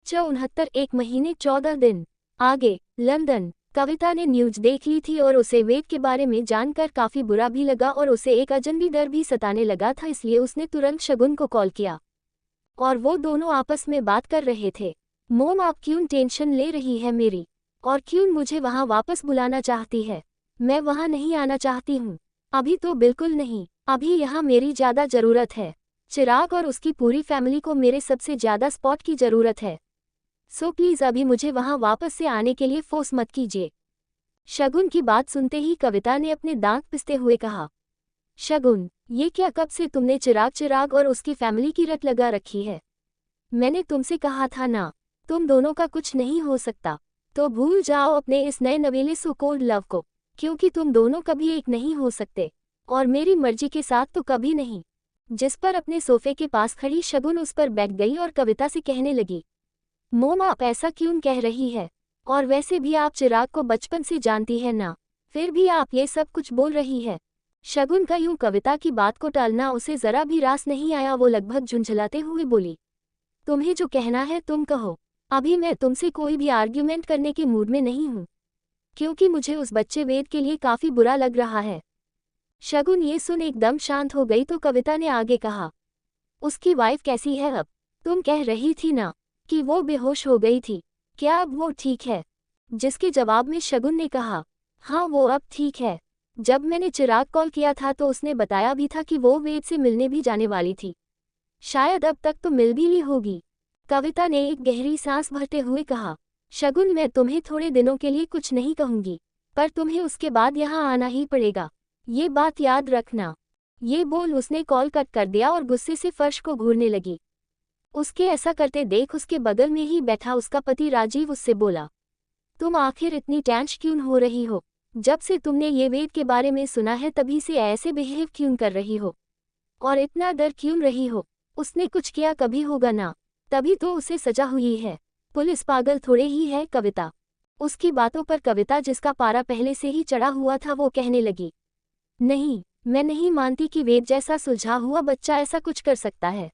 69 1 महीने 14 दिन। आगे, लंदन। कविता ने न्यूज देख ली थी और उसे वेद के बारे में जानकर काफी बुरा भी लगा और उसे एक अजनबी डर भी सताने लगा था, इसलिए उसने तुरंत शगुन को कॉल किया और वो दोनों आपस में बात कर रहे थे। मोम, आप क्यों टेंशन ले रही है मेरी, और क्यों मुझे वहाँ वापस बुलाना चाहती है? मैं वहाँ नहीं आना चाहती हूँ। अभी तो बिल्कुल नहीं, अभी यहाँ मेरी ज़्यादा ज़रूरत है। चिराग और उसकी पूरी फैमिली को मेरे सबसे ज़्यादा सपोर्ट की ज़रूरत है। सो प्लीज़ अभी मुझे वहाँ वापस से आने के लिए फोर्स मत कीजिए। शगुन की बात सुनते ही कविता ने अपने दांत पिसते हुए कहा, शगुन, ये क्या, कब से तुमने चिराग और उसकी फैमिली की रट लगा रखी है? मैंने तुमसे कहा था ना, तुम दोनों का कुछ नहीं हो सकता। तो भूल जाओ अपने इस नए नवेले सो कॉल्ड लव को, क्योंकि तुम दोनों कभी एक नहीं हो सकते, और मेरी मर्जी के साथ तो कभी नहीं। जिस पर अपने सोफे के पास खड़ी शगुन उस पर बैठ गई और कविता से कहने लगी, मोम, आप ऐसा क्यों कह रही है? और वैसे भी आप चिराग को बचपन से जानती है ना, फिर भी आप ये सब कुछ बोल रही है। शगुन का यूं कविता की बात को टालना उसे जरा भी रास नहीं आया। वो लगभग झुंझलाते हुए बोली, तुम्हें जो कहना है तुम कहो, अभी मैं तुमसे कोई भी आर्ग्यूमेंट करने के मूड में नहीं हूँ, क्योंकि मुझे उस बच्चे वेद के लिए काफी बुरा लग रहा है। शगुन ये सुन एकदम शांत हो गई तो कविता ने आगे कहा, उसकी वाइफ कैसी है अब? तुम कह रही थी ना कि वो बेहोश हो गई थी, क्या अब वो ठीक है? जिसके जवाब में शगुन ने कहा, हाँ वो अब ठीक है। जब मैंने चिराग कॉल किया था तो उसने बताया भी था कि वो वेद से मिलने भी जाने वाली थी। शायद अब तक तो मिल भी ली होगी। कविता ने एक गहरी सांस भरते हुए कहा, शगुन, मैं तुम्हें थोड़े दिनों के लिए कुछ नहीं कहूंगी, पर तुम्हें उसके बाद यहाँ आना ही पड़ेगा, ये बात याद रखना। ये बोल उसने कॉल कट कर दिया और गुस्से से फर्श को घूरने लगी। उसके ऐसा करते देख उसके बगल में ही बैठा उसका पति राजीव उससे बोला, तुम आखिर इतनी टेंश क्यों हो रही हो? जब से तुमने ये वेद के बारे में सुना है तभी से ऐसे बिहेव क्यों कर रही हो, और इतना डर क्यों रही हो? उसने कुछ किया कभी होगा ना, तभी तो उसे सजा हुई है। पुलिस पागल थोड़े ही है कविता। उसकी बातों पर कविता, जिसका पारा पहले से ही चढ़ा हुआ था, वो कहने लगी, नहीं, मैं नहीं मानती कि वेद जैसा सुलझा हुआ बच्चा ऐसा कुछ कर सकता है।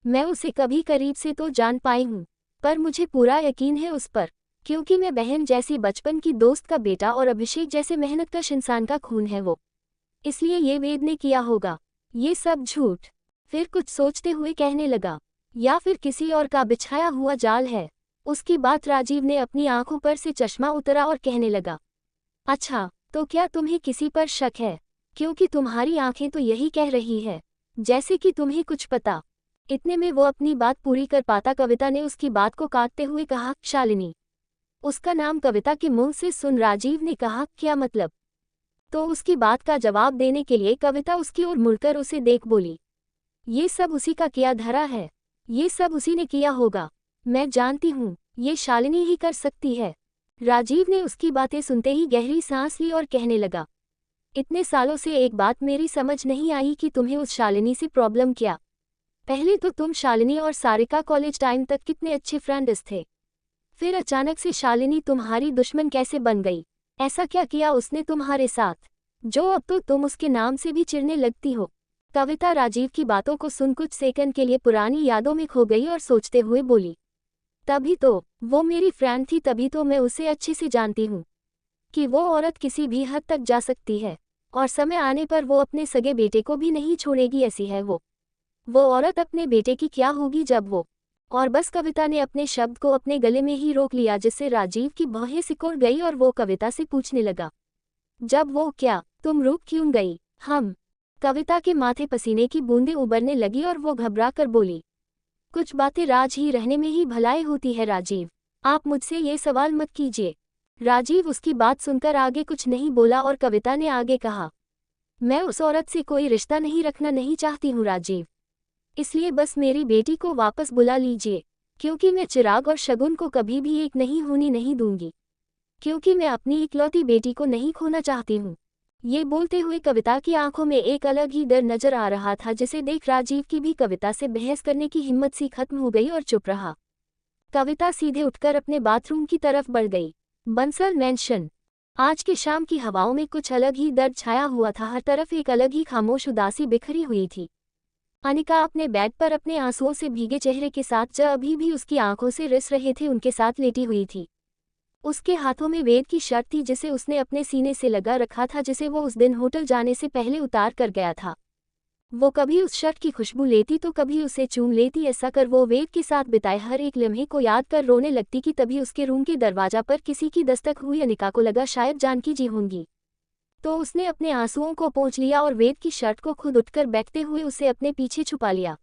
मैं उसे कभी करीब से तो जान पाई हूँ, पर मुझे पूरा यकीन है उस पर, क्योंकि मैं बहन जैसी बचपन की दोस्त का बेटा और अभिषेक जैसे मेहनतकश इंसान का खून है वो, इसलिए ये वेद ने किया होगा। ये सब झूठ। फिर कुछ सोचते हुए कहने लगा, या फिर किसी और का बिछाया हुआ जाल है। उसकी बात राजीव ने अपनी आंखों पर से चश्मा उतरा और कहने लगा, अच्छा, तो क्या तुम्हें किसी पर शक है? क्योंकि तुम्हारी आंखें तो यही कह रही है जैसे कि तुम्हें कुछ पता। इतने में वो अपनी बात पूरी कर पाता कविता ने उसकी बात को काटते हुए कहा, शालिनी। उसका नाम कविता के मुंह से सुन राजीव ने कहा, क्या मतलब? तो उसकी बात का जवाब देने के लिए कविता उसकी ओर मुड़कर उसे देख बोली, ये सब उसी का किया धरा है, ये सब उसी ने किया होगा। मैं जानती हूँ, ये शालिनी ही कर सकती है। राजीव ने उसकी बातें सुनते ही गहरी सांस ली और कहने लगा, इतने सालों से एक बात मेरी समझ नहीं आई कि तुम्हें उस शालिनी से प्रॉब्लम क्या? पहले तो तुम शालिनी और सारिका कॉलेज टाइम तक कितने अच्छे फ्रेंड्स थे, फिर अचानक से शालिनी तुम्हारी दुश्मन कैसे बन गई? ऐसा क्या किया उसने तुम्हारे साथ, जो अब तो तुम उसके नाम से भी चिढ़ने लगती हो? कविता राजीव की बातों को सुन कुछ सेकंड के लिए पुरानी यादों में खो गई और सोचते हुए बोली, तभी तो वो मेरी फ्रेंड थी, तभी तो मैं उसे अच्छे से जानती हूँ कि वो औरत किसी भी हद तक जा सकती है, और समय आने पर वो अपने सगे बेटे को भी नहीं छोड़ेगी। ऐसी है वो औरत अपने बेटे की क्या होगी जब वो। और बस कविता ने अपने शब्द को अपने गले में ही रोक लिया, जिससे राजीव की भौहें सिकुड़ गई और वो कविता से पूछने लगा, जब वो क्या, तुम रुक क्यों गई? हम। कविता के माथे पसीने की बूंदें उबरने लगी और वो घबरा कर बोली, कुछ बातें राज ही रहने में ही भलाई होती है राजीव, आप मुझसे ये सवाल मत कीजिए। राजीव उसकी बात सुनकर आगे कुछ नहीं बोला और कविता ने आगे कहा, मैं उस औरत से कोई रिश्ता नहीं रखना नहीं चाहती हूँ राजीव, इसलिए बस मेरी बेटी को वापस बुला लीजिए, क्योंकि मैं चिराग और शगुन को कभी भी एक नहीं होने नहीं दूंगी, क्योंकि मैं अपनी इकलौती बेटी को नहीं खोना चाहती हूँ। ये बोलते हुए कविता की आंखों में एक अलग ही डर नजर आ रहा था, जिसे देख राजीव की भी कविता से बहस करने की हिम्मत सी खत्म हो गई और चुप रहा। कविता सीधे उठकर अपने बाथरूम की तरफ बढ़ गई। बंसल मैंशन। आज की शाम की हवाओं में कुछ अलग ही दर्द छाया हुआ था, हर तरफ एक अलग ही खामोश उदासी बिखरी हुई थी। अनिका अपने बेड पर अपने आंसुओं से भीगे चेहरे के साथ, जो अभी भी उसकी आंखों से रिस रहे थे, उनके साथ लेटी हुई थी। उसके हाथों में वेद की शर्ट थी जिसे उसने अपने सीने से लगा रखा था, जिसे वो उस दिन होटल जाने से पहले उतार कर गया था। वो कभी उस शर्ट की खुशबू लेती तो कभी उसे चूम लेती। ऐसा कर वो वेद के साथ बिताए हर एक लम्हे को याद कर रोने लगती कि तभी उसके रूम के दरवाजा पर किसी की दस्तक हुई। अनिका को लगा शायद जानकी जी होंगी, तो उसने अपने आंसुओं को पोंछ लिया और वेद की शर्ट को खुद उठकर बैठते हुए उसे अपने पीछे छुपा लिया।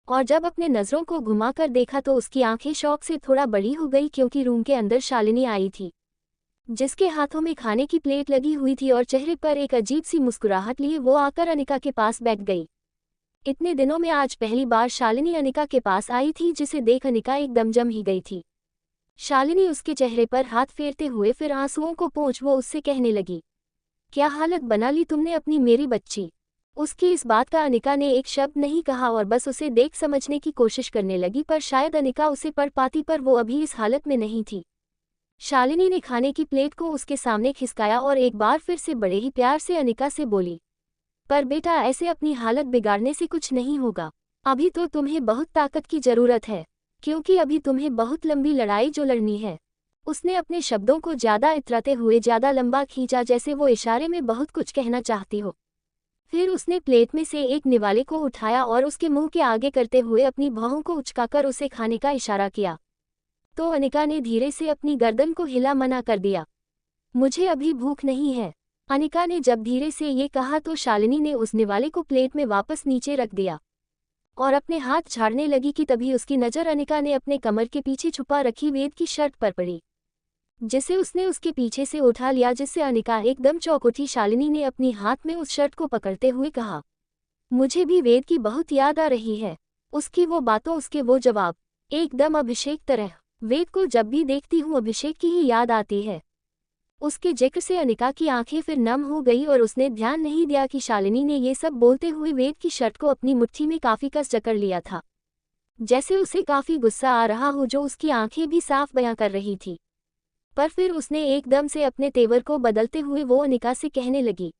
और जब अपने नज़रों को घुमाकर देखा तो उसकी आंखें शौक से थोड़ा बड़ी हो गई, क्योंकि रूम के अंदर शालिनी आई थी, जिसके हाथों में खाने की प्लेट लगी हुई थी और चेहरे पर एक अजीब सी मुस्कुराहट लिए वो आकर अनिका के पास बैठ गई। इतने दिनों में आज पहली बार शालिनी अनिका के पास आई थी, जिसे देख अनिका एकदम जम ही गई थी। शालिनी उसके चेहरे पर हाथ फेरते हुए फिर आंसुओं को पोंछ वो उससे कहने लगी, क्या हालत बना ली तुमने अपनी मेरी बच्ची। उसकी इस बात का अनिका ने एक शब्द नहीं कहा और बस उसे देख समझने की कोशिश करने लगी, पर शायद अनिका उसे पढ़ पाती, पर वो अभी इस हालत में नहीं थी। शालिनी ने खाने की प्लेट को उसके सामने खिसकाया और एक बार फिर से बड़े ही प्यार से अनिका से बोली, पर बेटा ऐसे अपनी हालत बिगाड़ने से कुछ नहीं होगा। अभी तो तुम्हें बहुत ताकत की जरूरत है, क्योंकि अभी तुम्हें बहुत लंबी लड़ाई जो लड़नी है। उसने अपने शब्दों को ज्यादा इतराते हुए ज्यादा लंबा खींचा, जैसे वो इशारे में बहुत कुछ कहना चाहती हो। फिर उसने प्लेट में से एक निवाले को उठाया और उसके मुंह के आगे करते हुए अपनी भौहों को उचकाकर उसे खाने का इशारा किया। तो अनिका ने धीरे से अपनी गर्दन को हिला मना कर दिया, मुझे अभी भूख नहीं है। अनिका ने जब धीरे से ये कहा तो शालिनी ने उस निवाले को प्लेट में वापस नीचे रख दिया और अपने हाथ झाड़ने लगी कि तभी उसकी नज़र अनिका ने अपने कमर के पीछे छुपा रखी वेद की शर्ट पर पड़ी, जिसे उसने उसके पीछे से उठा लिया, जिससे अनिका एकदम चौंक उठी। शालिनी ने अपनी हाथ में उस शर्ट को पकड़ते हुए कहा, मुझे भी वेद की बहुत याद आ रही है। उसकी वो बातों, उसके वो जवाब, एकदम अभिषेक तरह। वेद को जब भी देखती हूँ अभिषेक की ही याद आती है। उसके जिक्र से अनिका की आंखें फिर नम हो गई और उसने ध्यान नहीं दिया कि शालिनी ने ये सब बोलते हुए वेद की शर्ट को अपनी मुट्ठी में काफी कस जकड़ लिया था, जैसे उसे काफी गुस्सा आ रहा हो, जो उसकी आंखें भी साफ बयां कर रही थी। पर फिर उसने एकदम से अपने तेवर को बदलते हुए वो अनिका से कहने लगी,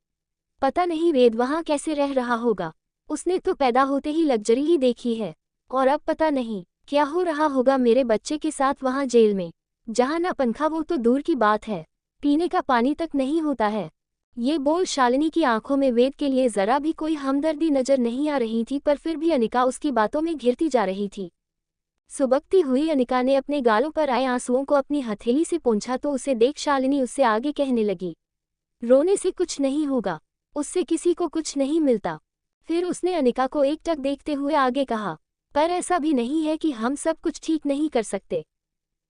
पता नहीं वेद वहाँ कैसे रह रहा होगा। उसने तो पैदा होते ही लग्जरी ही देखी है, और अब पता नहीं क्या हो रहा होगा मेरे बच्चे के साथ वहाँ जेल में, जहाँ ना पंखा वो तो दूर की बात है, पीने का पानी तक नहीं होता है। ये बोल शालिनी की आंखों में वेद के लिए जरा भी कोई हमदर्दी नजर नहीं आ रही थी, पर फिर भी अनिका उसकी बातों में घिरती जा रही थी। सुबकती हुई अनिका ने अपने गालों पर आए आंसुओं को अपनी हथेली से पोंछा तो उसे देख शालिनी उससे आगे कहने लगी, रोने से कुछ नहीं होगा, उससे किसी को कुछ नहीं मिलता। फिर उसने अनिका को एकटक देखते हुए आगे कहा, पर ऐसा भी नहीं है कि हम सब कुछ ठीक नहीं कर सकते,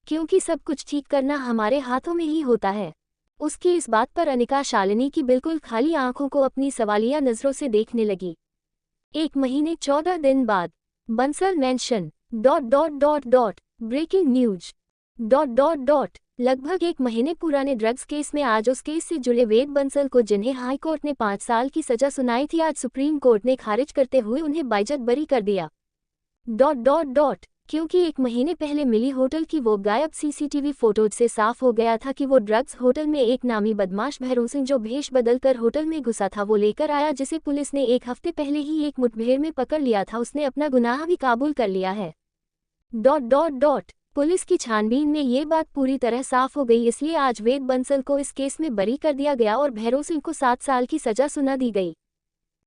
क्योंकि सब कुछ ठीक करना हमारे हाथों में ही होता है। उसकी इस बात पर अनिका शालिनी की बिल्कुल खाली आंखों को अपनी सवालिया नजरों से देखने लगी। 1 महीने 14 दिन बाद बंसल मैंशन ... ब्रेकिंग न्यूज ... लगभग 1 महीने पुराने ड्रग्स केस में आज उस केस से जुड़े वेद बंसल को, जिन्हें हाई कोर्ट ने 5 साल की सजा सुनाई थी, आज सुप्रीम कोर्ट ने खारिज करते हुए उन्हें बाइज्जत बरी कर दिया। क्योंकि 1 महीने पहले मिली होटल की वो गायब सीसीटीवी फोटोज से साफ हो गया था कि वो ड्रग्स होटल में एक नामी बदमाश भैरों सिंह, जो भेष बदलकर होटल में घुसा था, वो लेकर आया, जिसे पुलिस ने 1 हफ्ते पहले ही एक मुठभेड़ में पकड़ लिया था। उसने अपना गुनाह भी काबूल कर लिया है। पुलिस की छानबीन में ये बात पूरी तरह साफ हो गई, इसलिए आज वेद बंसल को इस केस में बरी कर दिया गया और भैरव सिंह को 7 साल की सजा सुना दी गई।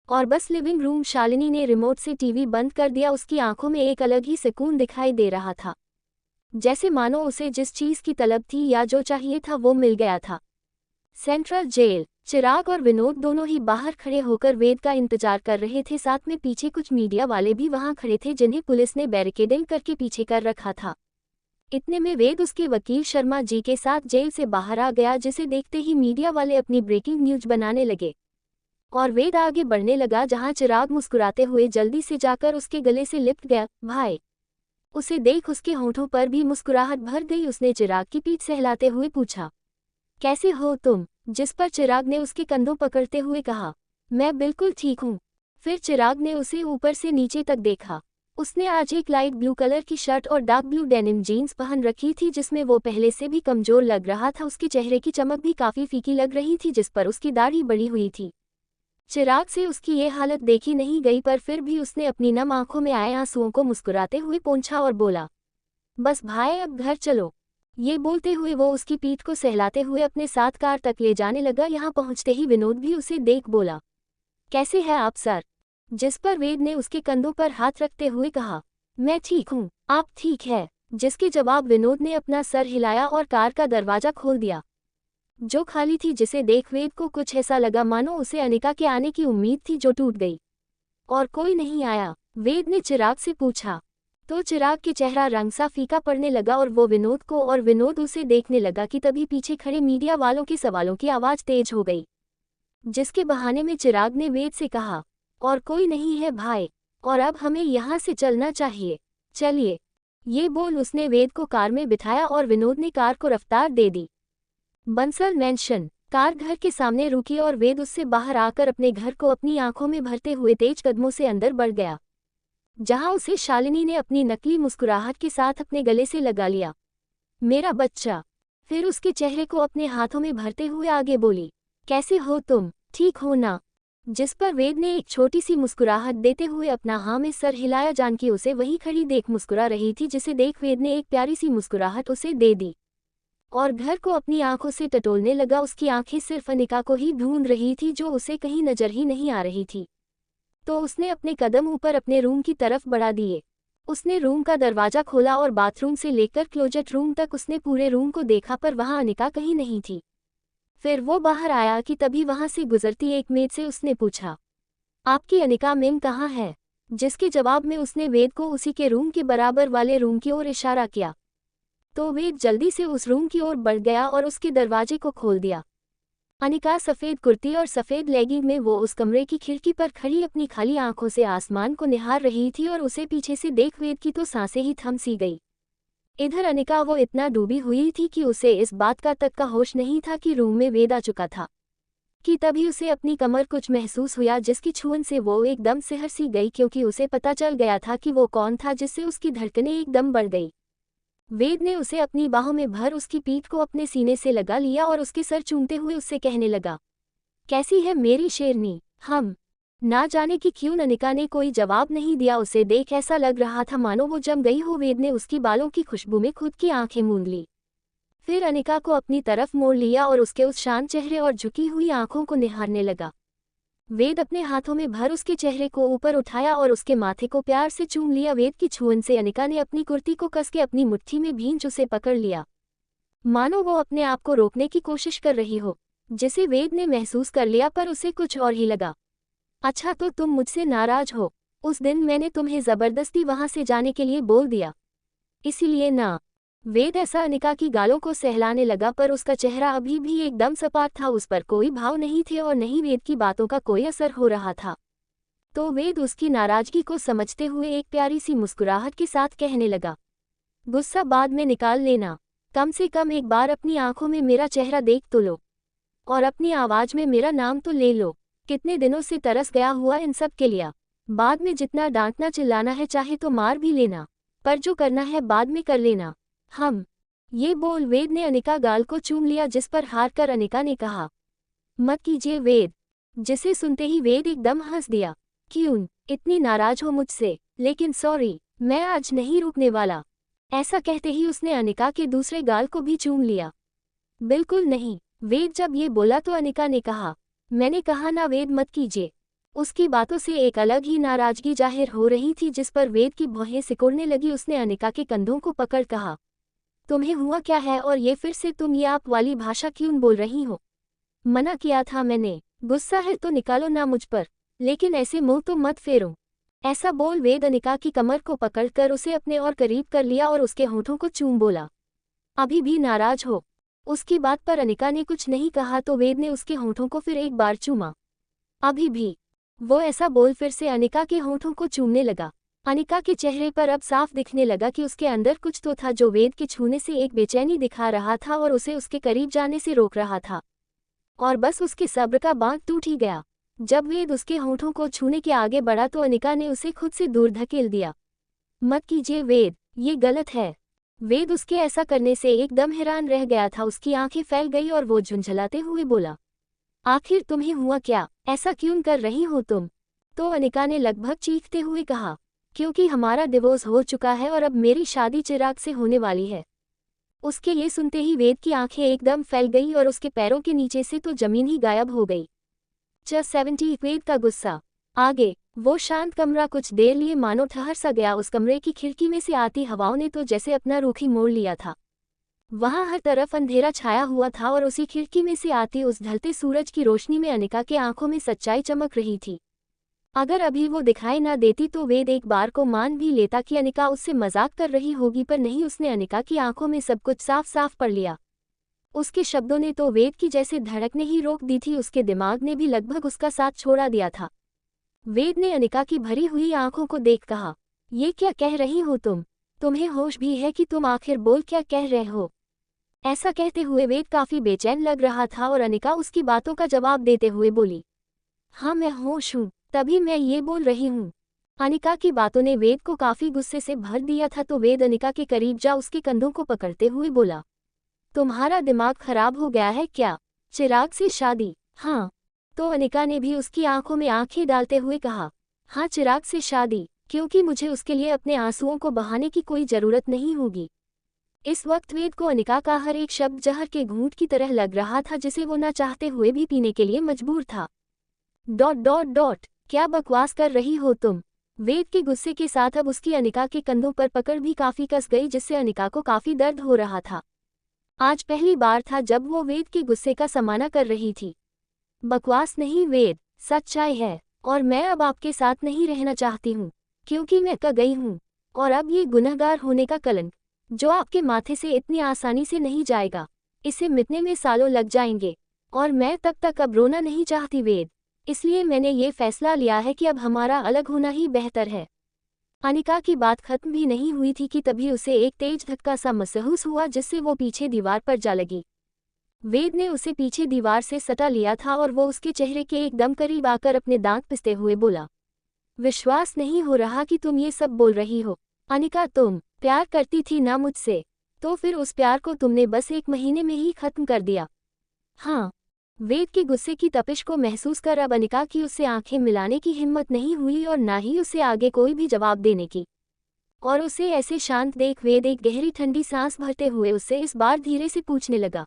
और बस लिविंग रूम शालिनी ने रिमोट से टीवी बंद कर दिया। उसकी आंखों में एक अलग ही सुकून दिखाई दे रहा था, जैसे मानो उसे जिस चीज की तलब थी या जो चाहिए था वो मिल गया था। सेंट्रल जेल चिराग और विनोद दोनों ही बाहर खड़े होकर वेद का इंतजार कर रहे थे। साथ में पीछे कुछ मीडिया वाले भी वहां खड़े थे, जिन्हें पुलिस ने बैरिकेडिंग करके पीछे कर रखा था। इतने में वेद उसके वकील शर्मा जी के साथ जेल से बाहर आ गया, जिसे देखते ही मीडिया वाले अपनी ब्रेकिंग न्यूज बनाने लगे और वेद आगे बढ़ने लगा, जहां चिराग मुस्कुराते हुए जल्दी से जाकर उसके गले से लिपट गया। भाई! उसे देख उसके होंठों पर भी मुस्कुराहट भर गई। उसने चिराग की पीठ सहलाते हुए पूछा, कैसे हो तुम? जिस पर चिराग ने उसके कंधों पकड़ते हुए कहा, मैं बिल्कुल ठीक हूँ। फिर चिराग ने उसे ऊपर से नीचे तक देखा। उसने आज एक लाइट ब्लू कलर की शर्ट और डार्क ब्लू डेनिम जीन्स पहन रखी थी, जिसमें वो पहले से भी कमजोर लग रहा था। उसके चेहरे की चमक भी काफी फीकी लग रही थी, जिस पर उसकी दाढ़ी बड़ी हुई थी। चिराग से उसकी ये हालत देखी नहीं गई, पर फिर भी उसने अपनी नम आंखों में आए आंसुओं को मुस्कुराते हुए पोंछा और बोला, बस भाई अब घर चलो। ये बोलते हुए वो उसकी पीठ को सहलाते हुए अपने साथ कार तक ले जाने लगा। यहाँ पहुंचते ही विनोद भी उसे देख बोला, कैसे है आप सर? जिस पर वेद ने उसके कंधों पर हाथ रखते हुए कहा, मैं ठीक हूँ, आप ठीक है? जिसके जवाब विनोद ने अपना सर हिलाया और कार का दरवाजा खोल दिया, जो खाली थी, जिसे देख वेद को कुछ ऐसा लगा मानो उसे अनिका के आने की उम्मीद थी जो टूट गई। और कोई नहीं आया? वेद ने चिराग से पूछा। तो चिराग के चेहरा रंग सा फीका पड़ने लगा और वो विनोद को और विनोद उसे देखने लगा कि तभी पीछे खड़े मीडिया वालों के सवालों की आवाज तेज हो गई, जिसके बहाने में चिराग ने वेद से कहा, और कोई नहीं है भाई, और अब हमें यहाँ से चलना चाहिए, चलिए। ये बोल उसने वेद को कार में बिठाया और विनोद ने कार को रफ्तार दे दी। बंसल मैंशन। कार घर के सामने रुकी और वेद उससे बाहर आकर अपने घर को अपनी आंखों में भरते हुए तेज कदमों से अंदर बढ़ गया, जहां उसे शालिनी ने अपनी नकली मुस्कुराहट के साथ अपने गले से लगा लिया। मेरा बच्चा। फिर उसके चेहरे को अपने हाथों में भरते हुए आगे बोली, कैसे हो तुम, ठीक हो ना? जिस पर वेद ने एक छोटी सी मुस्कुराहट देते हुए अपना हाँ में सर हिलाया। जानकी उसे वहीं खड़ी देख मुस्कुरा रही थी, जिसे देख वेद ने एक प्यारी सी मुस्कुराहट उसे दे दी और घर को अपनी आंखों से टटोलने लगा। उसकी आंखें सिर्फ अनिका को ही ढूंढ रही थी, जो उसे कहीं नजर ही नहीं आ रही थी। तो उसने अपने कदम ऊपर अपने रूम की तरफ बढ़ा दिए। उसने रूम का दरवाजा खोला और बाथरूम से लेकर क्लोजेट रूम तक उसने पूरे रूम को देखा, पर वहां अनिका कहीं नहीं थी। फिर वो बाहर आया कि तभी वहां से गुजरती एक मेड से उसने पूछा, आपकी अनिका मैम कहाँ है? जिसके जवाब में उसने वेद को उसी के रूम के बराबर वाले रूम की ओर इशारा किया। तो वेद जल्दी से उस रूम की ओर बढ़ गया और उसके दरवाजे को खोल दिया। अनिका सफ़ेद कुर्ती और सफ़ेद लेगिंग में वो उस कमरे की खिड़की पर खड़ी अपनी खाली आंखों से आसमान को निहार रही थी और उसे पीछे से देख वेद की तो सांसें ही थम सी गई। इधर अनिका वो इतना डूबी हुई थी कि उसे इस बात का तक का होश नहीं था कि रूम में वेद आ चुका था, कि तभी उसे अपनी कमर कुछ महसूस हुआ, जिसकी छुअन से वो एकदम सिहर सी गई, क्योंकि उसे पता चल गया था कि वो कौन था, जिससे उसकी धड़कनें एकदम बढ़ गई। वेद ने उसे अपनी बाहों में भर उसकी पीठ को अपने सीने से लगा लिया और उसके सर चूमते हुए उससे कहने लगा, कैसी है मेरी शेरनी? हम ना जाने कि क्यों अनिका ने कोई जवाब नहीं दिया। उसे देख ऐसा लग रहा था मानो वो जम गई हो। वेद ने उसकी बालों की खुशबू में खुद की आंखें मूंद ली, फिर अनिका को अपनी तरफ मोड़ लिया और उसके उस शांत चेहरे और झुकी हुई आंखों को निहारने लगा। वेद अपने हाथों में भर उसके चेहरे को ऊपर उठाया और उसके माथे को प्यार से चूम लिया। वेद की छुअन से अनिका ने अपनी कुर्ती को कस के अपनी मुट्ठी में भींच उसे पकड़ लिया, मानो वो अपने आप को रोकने की कोशिश कर रही हो, जिसे वेद ने महसूस कर लिया, पर उसे कुछ और ही लगा। अच्छा, तो तुम मुझसे नाराज हो? उस दिन मैंने तुम्हें जबरदस्ती वहां से जाने के लिए बोल दिया, इसीलिए ना? वेद ऐसा अनिका की गालों को सहलाने लगा, पर उसका चेहरा अभी भी एकदम सपाट था, उस पर कोई भाव नहीं थे और नहीं वेद की बातों का कोई असर हो रहा था। तो वेद उसकी नाराजगी को समझते हुए एक प्यारी सी मुस्कुराहट के साथ कहने लगा, गुस्सा बाद में निकाल लेना, कम से कम एक बार अपनी आंखों में मेरा चेहरा देख तो लो, और अपनी आवाज में मेरा नाम तो ले लो। कितने दिनों से तरस गया हुआ इन सब के लिए। बाद में जितना डांटना चिल्लाना है चाहे तो मार भी लेना, पर जो करना है बाद में कर लेना। हम ये बोल वेद ने अनिका गाल को चूम लिया, जिस पर हार कर अनिका ने कहा, मत कीजिए वेद। जिसे सुनते ही वेद एकदम हंस दिया, क्यों इतनी नाराज हो मुझसे? लेकिन सॉरी, मैं आज नहीं रुकने वाला। ऐसा कहते ही उसने अनिका के दूसरे गाल को भी चूम लिया। बिल्कुल नहीं। वेद जब ये बोला तो अनिका ने कहा, मैंने कहा ना वेद मत कीजिए। उसकी बातों से एक अलग ही नाराजगी जाहिर हो रही थी, जिस पर वेद की भौहें सिकुड़ने लगी। उसने अनिका के कंधों को पकड़ कहा, तुम्हें हुआ क्या है और ये फिर से तुम ये आप वाली भाषा क्यों बोल रही हो? मना किया था मैंने। गुस्सा है तो निकालो ना मुझ पर, लेकिन ऐसे मुंह तो मत फेरो। ऐसा बोल वेद अनिका की कमर को पकड़कर उसे अपने और करीब कर लिया और उसके होठों को चूम बोला, अभी भी नाराज हो? उसकी बात पर अनिका ने कुछ नहीं कहा तो वेद ने उसके होठों को फिर एक बार चूमा। अभी भी? वो ऐसा बोल फिर से अनिका के होठों को चूमने लगा। अनिका के चेहरे पर अब साफ दिखने लगा कि उसके अंदर कुछ तो था जो वेद के छूने से एक बेचैनी दिखा रहा था और उसे उसके करीब जाने से रोक रहा था। और बस उसके सब्र का बांध टूट ही गया। जब वेद उसके होठों को छूने के आगे बढ़ा तो अनिका ने उसे खुद से दूर धकेल दिया। मत कीजिए वेद, ये गलत है। वेद उसके ऐसा करने से एकदम हैरान रह गया था। उसकी आंखें फैल गई और वो झुंझलाते हुए बोला, आखिर तुम्हें हुआ क्या, ऐसा क्यों कर रही हो तुम? तो अनिका ने लगभग चीखते हुए कहा, क्योंकि हमारा डिवोर्स हो चुका है और अब मेरी शादी चिराग से होने वाली है। उसके ये सुनते ही वेद की आंखें एकदम फैल गई और उसके पैरों के नीचे से तो जमीन ही गायब हो गई। 70 वेद का गुस्सा। आगे वो शांत कमरा कुछ देर लिए मानो ठहर सा गया। उस कमरे की खिड़की में से आती हवाओं ने तो जैसे अपना रुख ही मोड़ लिया था। वहां हर तरफ अंधेरा छाया हुआ था और उसी खिड़की में से आती उस ढलते सूरज की रोशनी में अनिका के आंखों में सच्चाई चमक रही थी। अगर अभी वो दिखाई ना देती तो वेद एक बार को मान भी लेता कि अनिका उससे मजाक कर रही होगी, पर नहीं, उसने अनिका की आंखों में सब कुछ साफ साफ पढ़ लिया। उसके शब्दों ने तो वेद की जैसे धड़कने ही रोक दी थी, उसके दिमाग ने भी लगभग उसका साथ छोड़ा दिया था। वेद ने अनिका की भरी हुई आंखों को देख कहा, ये क्या कह रही हो तुम? तुम्हें होश भी है कि तुम आखिर बोल क्या कह रहे हो? ऐसा कहते हुए वेद काफी बेचैन लग रहा था और अनिका उसकी बातों का जवाब देते हुए बोली, हाँ मैं होश हूँ, तभी मैं ये बोल रही हूँ। अनिका की बातों ने वेद को काफी गुस्से से भर दिया था, तो वेद अनिका के करीब जा उसके कंधों को पकड़ते हुए बोला, तुम्हारा दिमाग खराब हो गया है क्या? चिराग से शादी? हाँ। तो अनिका ने भी उसकी आंखों में आंखें डालते हुए कहा, हाँ चिराग से शादी, क्योंकि मुझे उसके लिए अपने आंसुओं को बहाने की कोई जरूरत नहीं होगी। इस वक्त वेद को अनिका का हर एक शब्द जहर के घूंट की तरह लग रहा था, जिसे वो न चाहते हुए भी पीने के लिए मजबूर था। डॉट डॉट डॉट, क्या बकवास कर रही हो तुम? वेद के गुस्से के साथ अब उसकी अनिका के कंधों पर पकड़ भी काफी कस गई, जिससे अनिका को काफी दर्द हो रहा था। आज पहली बार था जब वो वेद के गुस्से का सामना कर रही थी। बकवास नहीं वेद, सच्चाई है, और मैं अब आपके साथ नहीं रहना चाहती हूँ, क्योंकि मैं क गई हूँ, और अब ये गुनहगार होने का कलंक जो आपके माथे से इतनी आसानी से नहीं जाएगा, इसे मिटने में सालों लग जाएंगे, और मैं तब तक अब रोना नहीं चाहती वेद। इसलिए मैंने ये फैसला लिया है कि अब हमारा अलग होना ही बेहतर है। अनिका की बात खत्म भी नहीं हुई थी कि तभी उसे एक तेज धक्का सा महसूस हुआ, जिससे वो पीछे दीवार पर जा लगी। वेद ने उसे पीछे दीवार से सटा लिया था और वो उसके चेहरे के एकदम करीब आकर अपने दांत पिसते हुए बोला, विश्वास नहीं हो रहा कि तुम ये सब बोल रही हो। अनिका, तुम प्यार करती थी ना मुझसे? तो फिर उस प्यार को तुमने बस 1 महीने में ही खत्म कर दिया। हाँ। वेद के गुस्से की तपिश को महसूस कर अब अनिका की उससे आंखें मिलाने की हिम्मत नहीं हुई और ना ही उसे आगे कोई भी जवाब देने की। और उसे ऐसे शांत देख वेद एक गहरी ठंडी सांस भरते हुए उससे इस बार धीरे से पूछने लगा,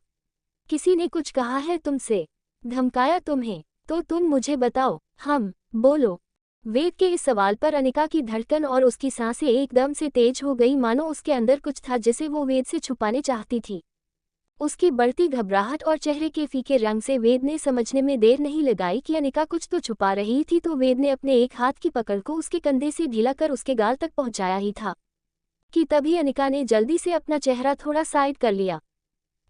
किसी ने कुछ कहा है तुमसे? धमकाया तुम्हें? तो तुम मुझे बताओ, हम बोलो। वेद के इस सवाल पर अनिका की धड़कन और उसकी सांसें एकदम से तेज हो गई, मानो उसके अंदर कुछ था जिसे वो वेद से छुपाने चाहती थी। उसकी बढ़ती घबराहट और चेहरे के फीके रंग से वेद ने समझने में देर नहीं लगाई कि अनिका कुछ तो छुपा रही थी, तो वेद ने अपने एक हाथ की पकड़ को उसके कंधे से ढीला कर उसके गाल तक पहुंचाया ही था कि तभी अनिका ने जल्दी से अपना चेहरा थोड़ा साइड कर लिया।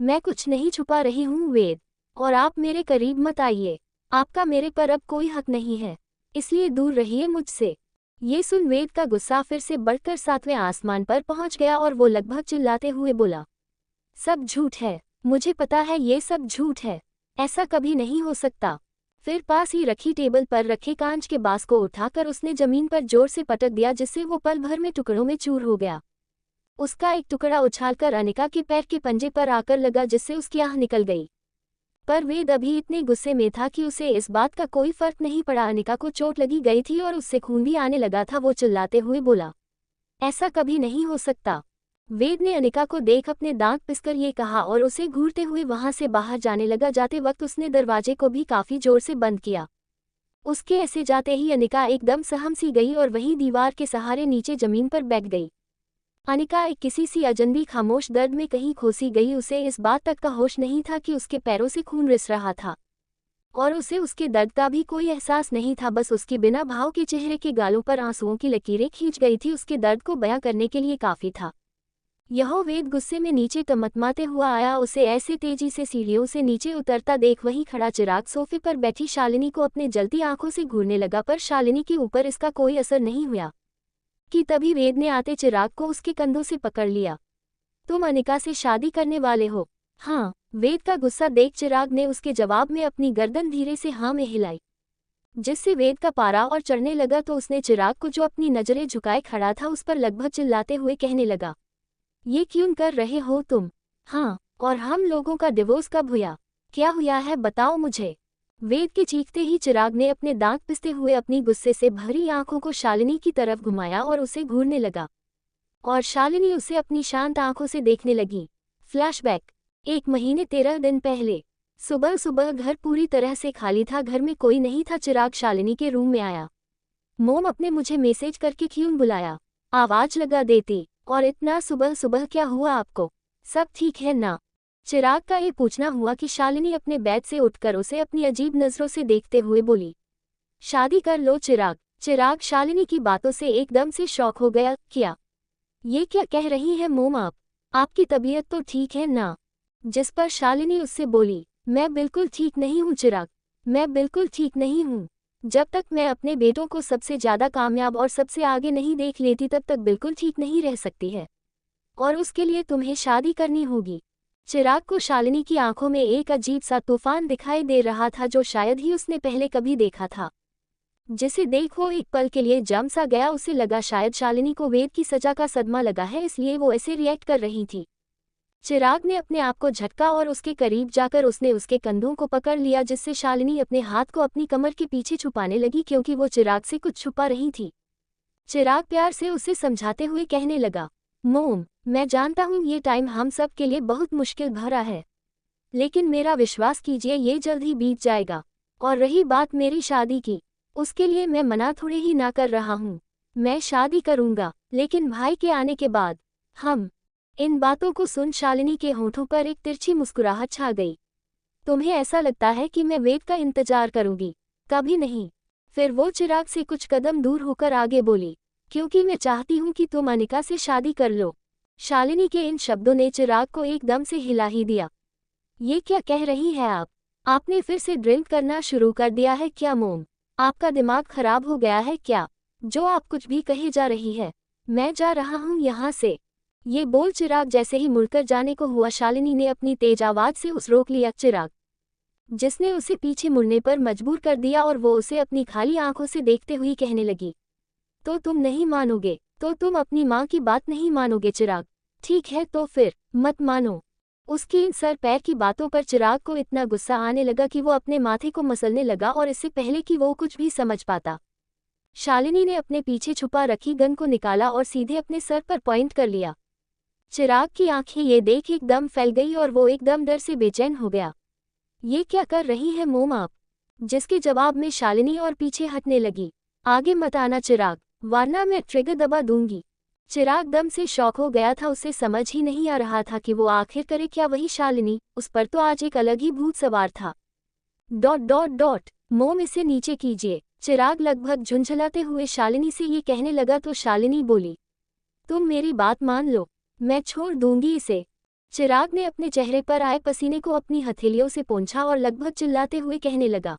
मैं कुछ नहीं छुपा रही हूँ वेद, और आप मेरे करीब मत आइए। आपका मेरे पर अब कोई हक नहीं है, इसलिए दूर रहिए मुझसे। ये सुन वेद का गुस्सा फिर से बढ़कर 7वें आसमान पर पहुंच गया और वो लगभग चिल्लाते हुए बोला, सब झूठ है, मुझे पता है ये सब झूठ है, ऐसा कभी नहीं हो सकता। फिर पास ही रखी टेबल पर रखे कांच के बास को उठाकर उसने जमीन पर जोर से पटक दिया, जिससे वो पल भर में टुकड़ों में चूर हो गया। उसका एक टुकड़ा उछालकर अनिका के पैर के पंजे पर आकर लगा, जिससे उसकी आह निकल गई। पर वेद अभी इतने गुस्से में था कि उसे इस बात का कोई फर्क नहीं पड़ा। अनिका को चोट लगी गई थी और उससे खून भी आने लगा था। वो चिल्लाते हुए बोला, ऐसा कभी नहीं हो सकता। वेद ने अनिका को देख अपने दांत पिसकर ये कहा और उसे घूरते हुए वहां से बाहर जाने लगा। जाते वक्त उसने दरवाजे को भी काफी जोर से बंद किया। उसके ऐसे जाते ही अनिका एकदम सहम सी गई और वहीं दीवार के सहारे नीचे जमीन पर बैठ गई। अनिका एक किसी सी अजनबी खामोश दर्द में कहीं खोसी गई। उसे इस बात तक का होश नहीं था कि उसके पैरों से खून रिस रहा था, और उसे उसके दर्द का भी कोई एहसास नहीं था। बस उसके बिना भाव के चेहरे के गालों पर आंसुओं की लकीरें खींच गई थी। उसके दर्द को बयां करने के लिए काफी था। यह वेद गुस्से में नीचे तमतमाते हुआ आया। उसे ऐसे तेजी से सीढ़ियों से नीचे उतरता देख वहीं खड़ा चिराग सोफे पर बैठी शालिनी को अपने जलती आंखों से घूरने लगा, पर शालिनी के ऊपर इसका कोई असर नहीं हुआ कि तभी वेद ने आते चिराग को उसके कंधों से पकड़ लिया। तुम अनिका से शादी करने वाले हो? हाँ। वेद का गुस्सा देख चिराग ने उसके जवाब में अपनी गर्दन धीरे से हाँ में हिलाई, जिससे वेद का पारा और चढ़ने लगा। तो उसने चिराग को, जो अपनी नजरें झुकाए खड़ा था, उस पर लगभग चिल्लाते हुए कहने लगा, ये क्यों कर रहे हो तुम? हाँ, और हम लोगों का डिवोर्स कब हुआ? क्या हुआ है बताओ मुझे। वेद के चीखते ही चिराग ने अपने दांत पिसते हुए अपनी गुस्से से भरी आंखों को शालिनी की तरफ घुमाया और उसे घूरने लगा, और शालिनी उसे अपनी शांत आंखों से देखने लगी। फ्लैशबैक। 1 महीने 13 दिन पहले सुबह सुबह घर पूरी तरह से खाली था, घर में कोई नहीं था। चिराग शालिनी के रूम में आया। मोम, अपने मुझे मैसेज करके क्यों बुलाया? आवाज लगा देती। और इतना सुबह सुबह क्या हुआ आपको? सब ठीक है ना? चिराग का ये पूछना हुआ कि शालिनी अपने बेड से उठकर उसे अपनी अजीब नजरों से देखते हुए बोली, शादी कर लो चिराग। चिराग शालिनी की बातों से एकदम से शॉक हो गया। क्या? ये क्या कह रही है मोम आप? आपकी तबीयत तो ठीक है ना? जिस पर शालिनी उससे बोली, मैं बिल्कुल ठीक नहीं हूँ चिराग, मैं बिल्कुल ठीक नहीं हूँ। जब तक मैं अपने बेटों को सबसे ज्यादा कामयाब और सबसे आगे नहीं देख लेती तब तक बिल्कुल ठीक नहीं रह सकती है, और उसके लिए तुम्हें शादी करनी होगी। चिराग को शालिनी की आंखों में एक अजीब सा तूफान दिखाई दे रहा था जो शायद ही उसने पहले कभी देखा था, जिसे देख वो एक पल के लिए जम सा गया। उसे लगा शायद शालिनी को वेद की सजा का सदमा लगा है, इसलिए वो ऐसे रिएक्ट कर रही थी। चिराग ने अपने आप को झटका और उसके करीब जाकर उसने उसके कंधों को पकड़ लिया, जिससे शालिनी अपने हाथ को अपनी कमर के पीछे छुपाने लगी क्योंकि वो चिराग से कुछ छुपा रही थी। चिराग प्यार से उसे समझाते हुए कहने लगा, मोम, मैं जानता हूँ ये टाइम हम सब के लिए बहुत मुश्किल भरा है, लेकिन मेरा विश्वास कीजिए ये जल्द ही बीत जाएगा। और रही बात मेरी शादी की, उसके लिए मैं मना थोड़े ही ना कर रहा हूँ। मैं शादी करूँगा, लेकिन भाई के आने के बाद। हम। इन बातों को सुन शालिनी के होठों पर एक तिरछी मुस्कुराहट छा गई। तुम्हें ऐसा लगता है कि मैं वेद का इंतजार करूँगी? कभी नहीं। फिर वो चिराग से कुछ कदम दूर होकर आगे बोली, क्योंकि मैं चाहती हूँ कि तुम अनिका से शादी कर लो। शालिनी के इन शब्दों ने चिराग को एकदम से हिला ही दिया। ये क्या कह रही है आप? आपने फिर से ड्रिंक करना शुरू कर दिया है क्या मोम? आपका दिमाग खराब हो गया है क्या? जो आप कुछ भी कहे जा रही है। मैं जा रहा हूँ यहाँ से। ये बोल चिराग जैसे ही मुड़कर जाने को हुआ, शालिनी ने अपनी तेज आवाज से उसे रोक लिया चिराग, जिसने उसे पीछे मुड़ने पर मजबूर कर दिया, और वो उसे अपनी खाली आंखों से देखते हुए कहने लगी, तो तुम नहीं मानोगे? तो तुम अपनी माँ की बात नहीं मानोगे चिराग? ठीक है तो फिर मत मानो। उसकी इन सर पैर की बातों पर चिराग को इतना गुस्सा आने लगा कि वो अपने माथे को मसलने लगा, और इससे पहले कि वो कुछ भी समझ पाता, शालिनी ने अपने पीछे छुपा रखी गन को निकाला और सीधे अपने सर पर पॉइंट कर लिया। चिराग की आंखें ये देख एकदम फैल गई और वो एकदम डर से बेचैन हो गया। ये क्या कर रही है मोम आप? जिसके जवाब में शालिनी और पीछे हटने लगी। आगे मत आना चिराग, वरना मैं ट्रिगर दबा दूंगी। चिराग दम से शॉक हो गया था, उसे समझ ही नहीं आ रहा था कि वो आखिर करे क्या। वही शालिनी, उस पर तो आज एक अलग ही भूत सवार था। डॉट डॉट डॉट मोम, इसे नीचे कीजिए। चिराग लगभग झुंझलाते हुए शालिनी से ये कहने लगा तो शालिनी बोली, तुम मेरी बात मान लो, मैं छोड़ दूंगी इसे। चिराग ने अपने चेहरे पर आए पसीने को अपनी हथेलियों से पोंछा और लगभग चिल्लाते हुए कहने लगा,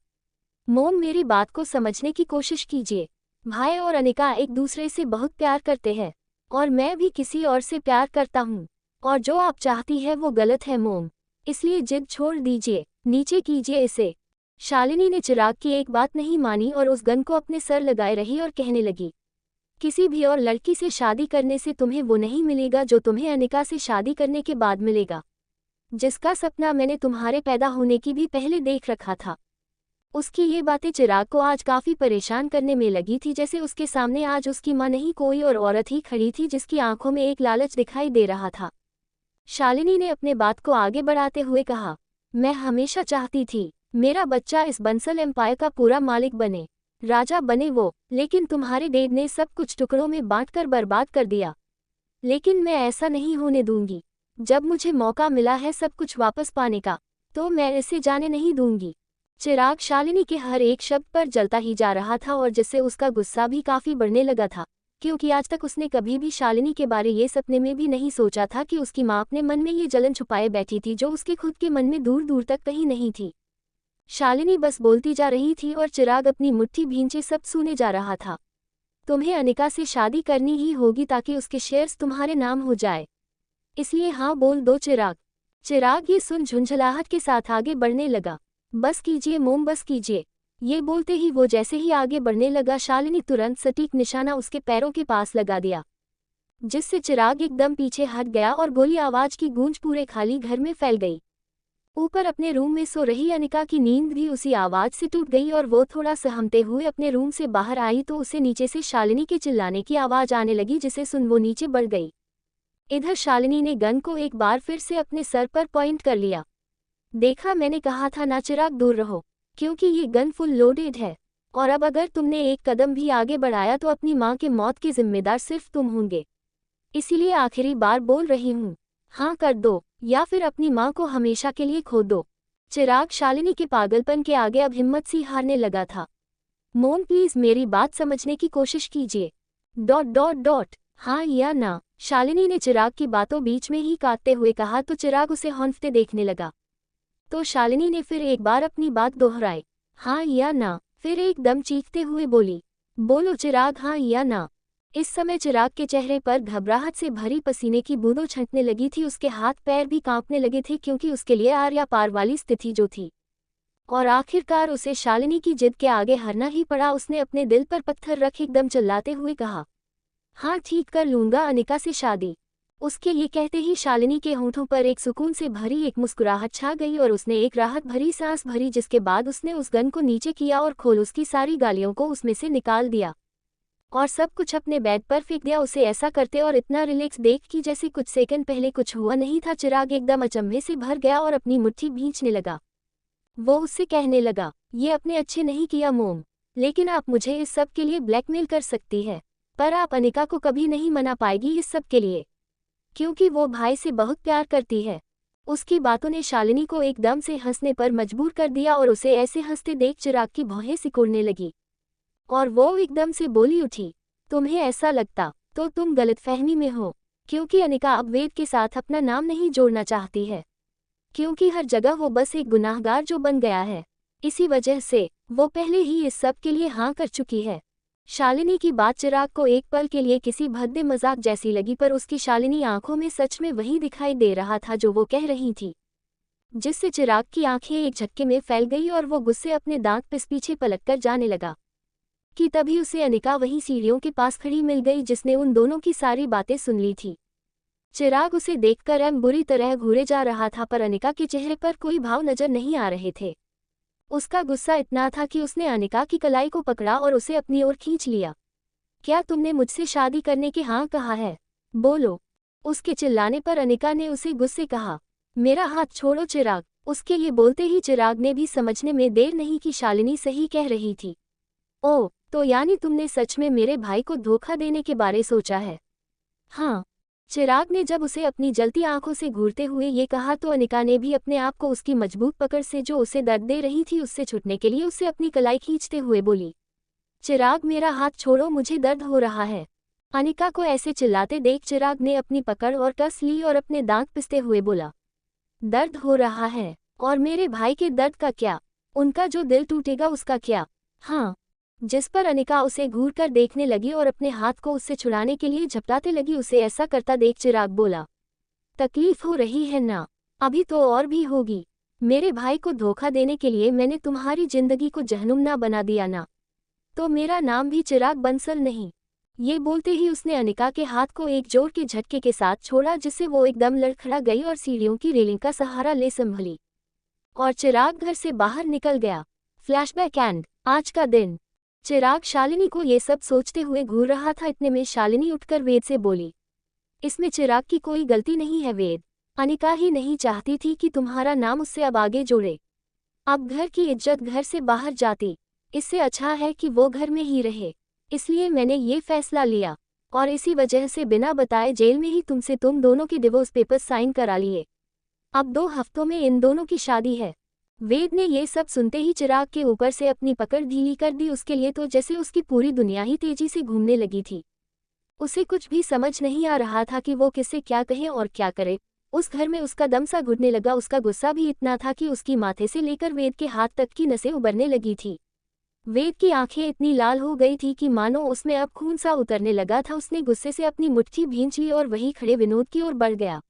मोम, मेरी बात को समझने की कोशिश कीजिए। भाई और अनिका एक दूसरे से बहुत प्यार करते हैं, और मैं भी किसी और से प्यार करता हूँ, और जो आप चाहती है वो गलत है मोम, इसलिए जिद छोड़ दीजिए, नीचे कीजिए इसे। शालिनी ने चिराग की एक बात नहीं मानी और उस गन को अपने सर लगाए रही और कहने लगी, किसी भी और लड़की से शादी करने से तुम्हें वो नहीं मिलेगा जो तुम्हें अनिका से शादी करने के बाद मिलेगा, जिसका सपना मैंने तुम्हारे पैदा होने की भी पहले देख रखा था। उसकी ये बातें चिराग को आज काफी परेशान करने में लगी थी, जैसे उसके सामने आज उसकी माँ नहीं कोई और औरत ही खड़ी थी जिसकी आंखों में एक लालच दिखाई दे रहा था। शालिनी ने अपने बात को आगे बढ़ाते हुए कहा, मैं हमेशा चाहती थी मेरा बच्चा इस बंसल एम्पायर का पूरा मालिक बने, राजा बने वो, लेकिन तुम्हारे डैड ने सब कुछ टुकड़ों में बांटकर बर्बाद कर दिया। लेकिन मैं ऐसा नहीं होने दूंगी। जब मुझे मौका मिला है सब कुछ वापस पाने का, तो मैं इसे जाने नहीं दूंगी। चिराग शालिनी के हर एक शब्द पर जलता ही जा रहा था, और जिससे उसका गुस्सा भी काफी बढ़ने लगा था, क्योंकि आज तक उसने कभी भी शालिनी के बारे ये सपने में भी नहीं सोचा था कि उसकी माँ अपने मन में ये जलन छुपाए बैठी थी जो उसके खुद के मन में दूर दूर तक कहीं नहीं थी। शालिनी बस बोलती जा रही थी और चिराग अपनी मुट्ठी भींचे सब सुने जा रहा था। तुम्हें अनिका से शादी करनी ही होगी ताकि उसके शेयर्स तुम्हारे नाम हो जाए, इसलिए हाँ बोल दो चिराग। चिराग ये सुन झुंझलाहट के साथ आगे बढ़ने लगा। बस कीजिए मोम, बस कीजिए। ये बोलते ही वो जैसे ही आगे बढ़ने लगा, शालिनी तुरंत सटीक निशाना उसके पैरों के पास लगा दिया, जिससे चिराग एकदम पीछे हट गया और गोली आवाज की गूंज पूरे खाली घर में फैल गई। ऊपर अपने रूम में सो रही अनिका की नींद भी उसी आवाज से टूट गई और वो थोड़ा सहमते हुए अपने रूम से बाहर आई तो उसे नीचे से शालिनी के चिल्लाने की आवाज आने लगी, जिसे सुन वो नीचे बढ़ गई। इधर शालिनी ने गन को एक बार फिर से अपने सर पर पॉइंट कर लिया। देखा, मैंने कहा था ना चिराग, दूर रहो, क्योंकि ये गन फुल लोडेड है और अब अगर तुमने एक कदम भी आगे बढ़ाया तो अपनी माँ के मौत की जिम्मेदार सिर्फ तुम होंगे। इसीलिए आखिरी बार बोल रही हूँ, हाँ कर दो या फिर अपनी माँ को हमेशा के लिए खो दो। चिराग शालिनी के पागलपन के आगे अब हिम्मत सी हारने लगा था। मोम प्लीज मेरी बात समझने की कोशिश कीजिए। ... हाँ या ना, शालिनी ने चिराग की बातों बीच में ही काटते हुए कहा तो चिराग उसे हौंफते देखने लगा। तो शालिनी ने फिर एक बार अपनी बात दोहराई, हाँ या ना, फिर एकदम चीखते हुए बोली, बोलो चिराग, हाँ या ना। इस समय चिराग के चेहरे पर घबराहट से भरी पसीने की बूंदों छंटने लगी थी, उसके हाथ पैर भी कांपने लगे थे क्योंकि उसके लिए आर या पार वाली स्थिति जो थी और आखिरकार उसे शालिनी की जिद के आगे हारना ही पड़ा। उसने अपने दिल पर पत्थर रख एकदम चिल्लाते हुए कहा, हाँ ठीक कर लूंगा अनिका से शादी। उसके ये कहते ही शालिनी के होंठों पर एक सुकून से भरी एक मुस्कुराहट छा गई और उसने एक राहत भरी सांस भरी, जिसके बाद उसने उस गन को नीचे किया और खोल उसकी सारी गालियों को उसमें से निकाल दिया और सब कुछ अपने बेड पर फेंक दिया। उसे ऐसा करते और इतना रिलैक्स देख कि जैसे कुछ सेकंड पहले कुछ हुआ नहीं था। चिराग एकदम अचंभे से भर गया और अपनी मुट्ठी भींचने लगा। वो उससे कहने लगा, ये अपने अच्छे नहीं किया मोम, लेकिन आप मुझे इस सब के लिए ब्लैकमेल कर सकती है, पर आप अनिका को कभी नहीं मना पाएगी इस सब के लिए, क्योंकि वो भाई से बहुत प्यार करती है। उसकी बातों ने शालिनी को एकदम से हंसने पर मजबूर कर दिया और उसे ऐसे हंसते देख चिराग की भौहें सिकुड़ने लगी और वो एकदम से बोली उठी, तुम्हें ऐसा लगता तो तुम गलतफहमी में हो, क्योंकि अनिका अब वेद के साथ अपना नाम नहीं जोड़ना चाहती है, क्योंकि हर जगह वो बस एक गुनाहगार जो बन गया है। इसी वजह से वो पहले ही इस सब के लिए हाँ कर चुकी है। शालिनी की बात चिराग को एक पल के लिए किसी भद्दे मजाक जैसी लगी, पर उसकी शालिनी आंखों में सच में वही दिखाई दे रहा था जो वो कह रही थी, जिससे चिराग की आंखें एक झटके में फैल गई और वो गुस्से अपने दांत पिस पीछे पलटकर जाने लगा कि तभी उसे अनिका वहीं सीढ़ियों के पास खड़ी मिल गई, जिसने उन दोनों की सारी बातें सुन ली थी। चिराग उसे देखकर बुरी तरह घूरे जा रहा था, पर अनिका के चेहरे पर कोई भाव नजर नहीं आ रहे थे। उसका गुस्सा इतना था कि उसने अनिका की कलाई को पकड़ा और उसे अपनी ओर खींच लिया। क्या तुमने मुझसे शादी करने के हाँ कहा है? बोलो। उसके चिल्लाने पर अनिका ने उसे गुस्से कहा, मेरा हाथ छोड़ो चिराग। उसके ये बोलते ही चिराग ने भी समझने में देर नहीं कि शालिनी सही कह रही थी। ओह, तो यानी तुमने सच में मेरे भाई को धोखा देने के बारे सोचा है? हाँ। चिराग ने जब उसे अपनी जलती आंखों से घूरते हुए ये कहा तो अनिका ने भी अपने आप को उसकी मजबूत पकड़ से जो उसे दर्द दे रही थी उससे छुटने के लिए उससे अपनी कलाई खींचते हुए बोली, चिराग मेरा हाथ छोड़ो, मुझे दर्द हो रहा है। अनिका को ऐसे चिल्लाते देख चिराग ने अपनी पकड़ और कस ली और अपने दांत पिसते हुए बोला, दर्द हो रहा है? और मेरे भाई के दर्द का क्या? उनका जो दिल टूटेगा उसका क्या? हाँ। जिस पर अनिका उसे घूर कर देखने लगी और अपने हाथ को उससे छुड़ाने के लिए झपटाते लगी। उसे ऐसा करता देख चिराग बोला, तकलीफ हो रही है ना? अभी तो और भी होगी। मेरे भाई को धोखा देने के लिए मैंने तुम्हारी जिंदगी को जहन्नुम बना दिया ना, तो मेरा नाम भी चिराग बंसल नहीं। ये बोलते ही उसने अनिका के हाथ को एक जोर के झटके के साथ छोड़ा, जिससे वो एकदम लड़खड़ा गई और सीढ़ियों की रेलिंग का सहारा ले संभली और चिराग घर से बाहर निकल गया। फ्लैशबैक एंड आज का दिन। चिराग शालिनी को ये सब सोचते हुए घूर रहा था। इतने में शालिनी उठकर वेद से बोली, इसमें चिराग की कोई गलती नहीं है वेद, अनिका ही नहीं चाहती थी कि तुम्हारा नाम उससे अब आगे जोड़े। अब घर की इज्जत घर से बाहर जाती, इससे अच्छा है कि वो घर में ही रहे। इसलिए मैंने ये फैसला लिया और इसी वजह से बिना बताए जेल में ही तुम दोनों के डिवोर्स पेपर्स साइन करा लिए। अब 2 हफ्तों में इन दोनों की शादी है। वेद ने ये सब सुनते ही चिराग के ऊपर से अपनी पकड़ ढीली कर दी। उसके लिए तो जैसे उसकी पूरी दुनिया ही तेजी से घूमने लगी थी। उसे कुछ भी समझ नहीं आ रहा था कि वो किससे क्या कहे और क्या करे। उस घर में उसका दम सा घुटने लगा। उसका गुस्सा भी इतना था कि उसकी माथे से लेकर वेद के हाथ तक की नसें उभरने लगी थी। वेद की आंखें इतनी लाल हो गई थी कि मानो उसमें अब खून सा उतरने लगा था। उसने गुस्से से अपनी मुट्ठी भींच ली और वहीं खड़े विनोद की ओर बढ़ गया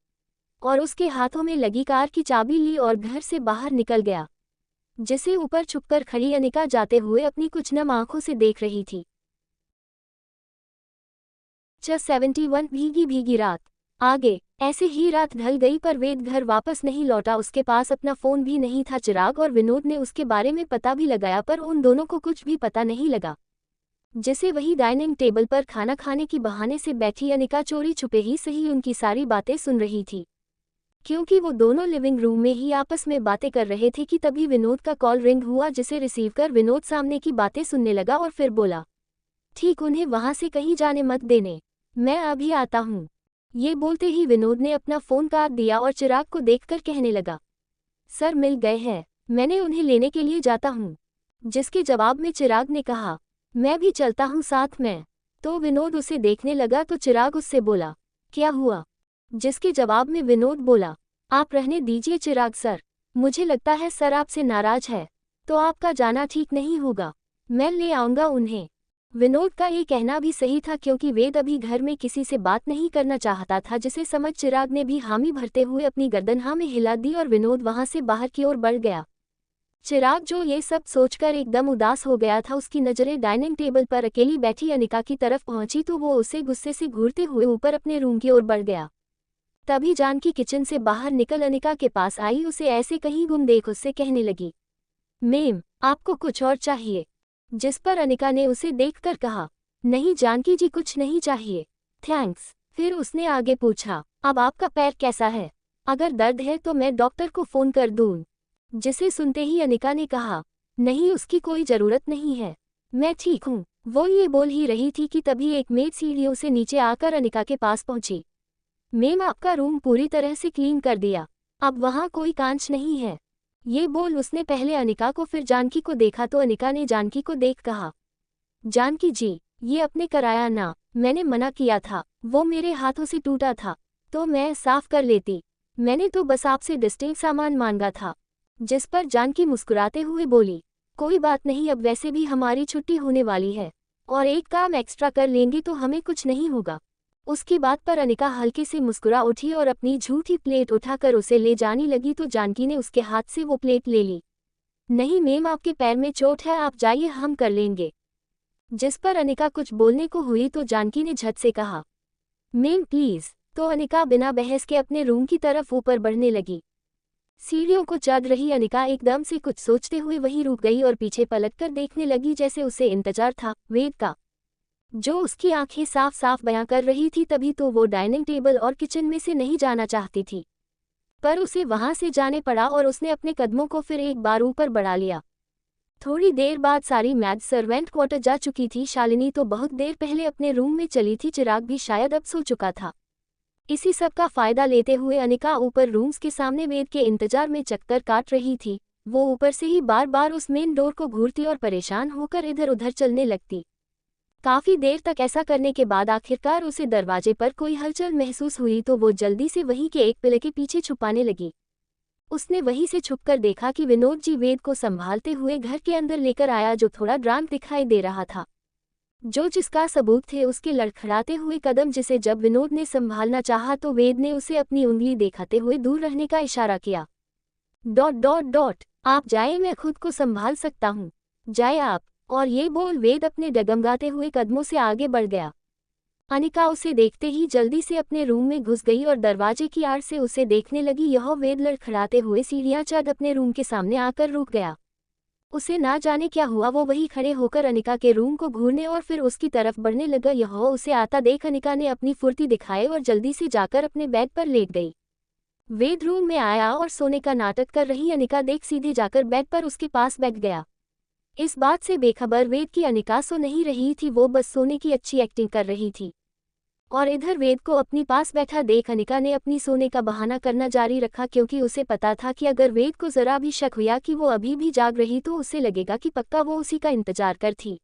और उसके हाथों में लगी कार की चाबी ली और घर से बाहर निकल गया, जिसे ऊपर छुपकर खड़ी अनिका जाते हुए अपनी कुछ नम आंखों से देख रही थी। 71 भीगी भीगी रात। आगे ऐसे ही रात ढल गई पर वेद घर वापस नहीं लौटा। उसके पास अपना फोन भी नहीं था। चिराग और विनोद ने उसके बारे में पता भी लगाया पर उन दोनों को कुछ भी पता नहीं लगा। जिसे वही डाइनिंग टेबल पर खाना खाने की बहाने से बैठी अनिका चोरी छुपे ही सही उनकी सारी बातें सुन रही थी, क्योंकि वो दोनों लिविंग रूम में ही आपस में बातें कर रहे थे कि तभी विनोद का कॉल रिंग हुआ, जिसे रिसीव कर विनोद सामने की बातें सुनने लगा और फिर बोला, ठीक, उन्हें वहां से कहीं जाने मत देने, मैं अभी आता हूँ। ये बोलते ही विनोद ने अपना फोन काट दिया और चिराग को देखकर कहने लगा, सर मिल गए हैं, मैंने उन्हें लेने के लिए जाता हूँ। जिसके जवाब में चिराग ने कहा, मैं भी चलता हूँ साथ में। तो विनोद उसे देखने लगा तो चिराग उससे बोला, क्या हुआ? जिसके जवाब में विनोद बोला, आप रहने दीजिए चिराग सर, मुझे लगता है सर आपसे नाराज है, तो आपका जाना ठीक नहीं होगा, मैं ले आऊंगा उन्हें। विनोद का ये कहना भी सही था, क्योंकि वेद अभी घर में किसी से बात नहीं करना चाहता था, जिसे समझ चिराग ने भी हामी भरते हुए अपनी गर्दन हाँ में हिला दी और विनोद वहां से बाहर की ओर बढ़ गया। चिराग जो ये सब सोचकर एकदम उदास हो गया था, उसकी नजरें डाइनिंग टेबल पर अकेली बैठी अनिका की तरफ पहुंची तो वो उसे गुस्से से घूरते हुए ऊपर अपने रूम की ओर बढ़ गया। तभी जानकी किचन से बाहर निकल अनिका के पास आई, उसे ऐसे कहीं गुम देख उससे कहने लगी, मैम आपको कुछ और चाहिए? जिस पर अनिका ने उसे देखकर कहा, नहीं जानकी जी, कुछ नहीं चाहिए, थैंक्स। फिर उसने आगे पूछा, अब आपका पैर कैसा है? अगर दर्द है तो मैं डॉक्टर को फोन कर दूं? जिसे सुनते ही अनिका ने कहा, नहीं उसकी कोई जरूरत नहीं है, मैं ठीक हूँ। वो ये बोल ही रही थी कि तभी एक मेड सीढ़ियों से नीचे आकर अनिका के पास पहुंची। मैम आपका रूम पूरी तरह से क्लीन कर दिया, अब वहाँ कोई कांच नहीं है। ये बोल उसने पहले अनिका को फिर जानकी को देखा तो अनिका ने जानकी को देख कहा, जानकी जी ये अपने कराया ना, मैंने मना किया था, वो मेरे हाथों से टूटा था तो मैं साफ कर लेती, मैंने तो बस आपसे डिस्टिंग सामान मांगा था। जिस पर जानकी मुस्कुराते हुए बोली, कोई बात नहीं, अब वैसे भी हमारी छुट्टी होने वाली है और एक काम एक्स्ट्रा कर लेंगे तो हमें कुछ नहीं होगा। उसकी बात पर अनिका हल्के से मुस्कुरा उठी और अपनी झूठी प्लेट उठाकर उसे ले जाने लगी तो जानकी ने उसके हाथ से वो प्लेट ले ली। नहीं मैम आपके पैर में चोट है, आप जाइए हम कर लेंगे। जिस पर अनिका कुछ बोलने को हुई तो जानकी ने झट से कहा, मैम प्लीज। तो अनिका बिना बहस के अपने रूम की तरफ ऊपर बढ़ने लगी। सीढ़ियों को चढ़ रही अनिका एकदम से कुछ सोचते हुए वहीं रुक गई और पीछे पलटकर देखने लगी, जैसे उसे इंतजार था वेद का, जो उसकी आंखें साफ साफ बयां कर रही थी। तभी तो वो डाइनिंग टेबल और किचन में से नहीं जाना चाहती थी, पर उसे वहां से जाने पड़ा और उसने अपने कदमों को फिर एक बार ऊपर बढ़ा लिया। थोड़ी देर बाद सारी मैड सर्वेंट क्वार्टर जा चुकी थी। शालिनी तो बहुत देर पहले अपने रूम में चली थी, चिराग भी शायद अब सो चुका था। इसी सब का फायदा लेते हुए अनिका ऊपर रूम्स के सामने वेद के इंतजार में चक्कर काट रही थी। वो ऊपर से ही बार बार उस मेन डोर को घूरती और परेशान होकर इधर उधर चलने लगती। काफी देर तक ऐसा करने के बाद आखिरकार उसे दरवाजे पर कोई हलचल महसूस हुई तो वो जल्दी से वहीं के एक पिलर के पीछे छुपाने लगी। उसने वहीं से छुपकर देखा कि विनोद जी वेद को संभालते हुए घर के अंदर लेकर आया, जो थोड़ा ड्रांक दिखाई दे रहा था, जो जिसका सबूत थे उसके लड़खड़ाते हुए कदम, जिसे जब विनोद ने संभालना चाहा तो वेद ने उसे अपनी उंगली दिखाते हुए दूर रहने का इशारा किया। डॉट डॉट डॉट आप जाए, मैं खुद को संभाल सकता हूँ, जाए आप। और ये बोल वेद अपने डगमगाते हुए कदमों से आगे बढ़ गया। अनिका उसे देखते ही जल्दी से अपने रूम में घुस गई और दरवाजे की आड़ से उसे देखने लगी। यह वेद लड़खड़ाते हुए सीढ़ियां चढ़ अपने रूम के सामने आकर रुक गया। उसे ना जाने क्या हुआ, वो वही खड़े होकर अनिका के रूम को घूरने और फिर उसकी तरफ बढ़ने लगा। यह उसे आता देख अनिका ने अपनी फुर्ती दिखाई और जल्दी से जाकर अपने बेड पर लेट गई। वेद रूम में आया और सोने का नाटक कर रही अनिका देख सीधे जाकर बेड पर उसके पास बैठ गया। इस बात से बेखबर वेद की अनिका सो नहीं रही थी, वो बस सोने की अच्छी एक्टिंग कर रही थी। और इधर वेद को अपनी पास बैठा देख अनिका ने अपनी सोने का बहाना करना जारी रखा, क्योंकि उसे पता था कि अगर वेद को जरा भी शक हुआ कि वो अभी भी जाग रही तो उसे लगेगा कि पक्का वो उसी का इंतजार कर थी।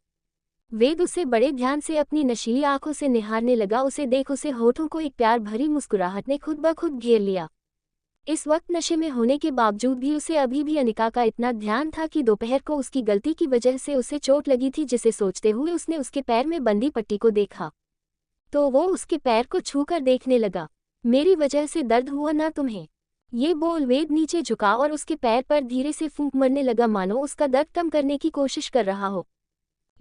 वेद उसे बड़े ध्यान से अपनी नशीली आंखों से निहारने लगा। उसे देख उसे होठों को एक प्यार भरी मुस्कुराहट ने खुद ब खुद घेर लिया। इस वक्त नशे में होने के बावजूद भी उसे अभी भी अनिका का इतना ध्यान था कि दोपहर को उसकी गलती की वजह से उसे चोट लगी थी, जिसे सोचते हुए उसने उसके पैर में बंदी पट्टी को देखा तो वो उसके पैर को छूकर देखने लगा। मेरी वजह से दर्द हुआ ना तुम्हें? ये बोल वेद नीचे झुका और उसके पैर पर धीरे से फूंक मरने लगा, मानो उसका दर्द कम करने की कोशिश कर रहा हो।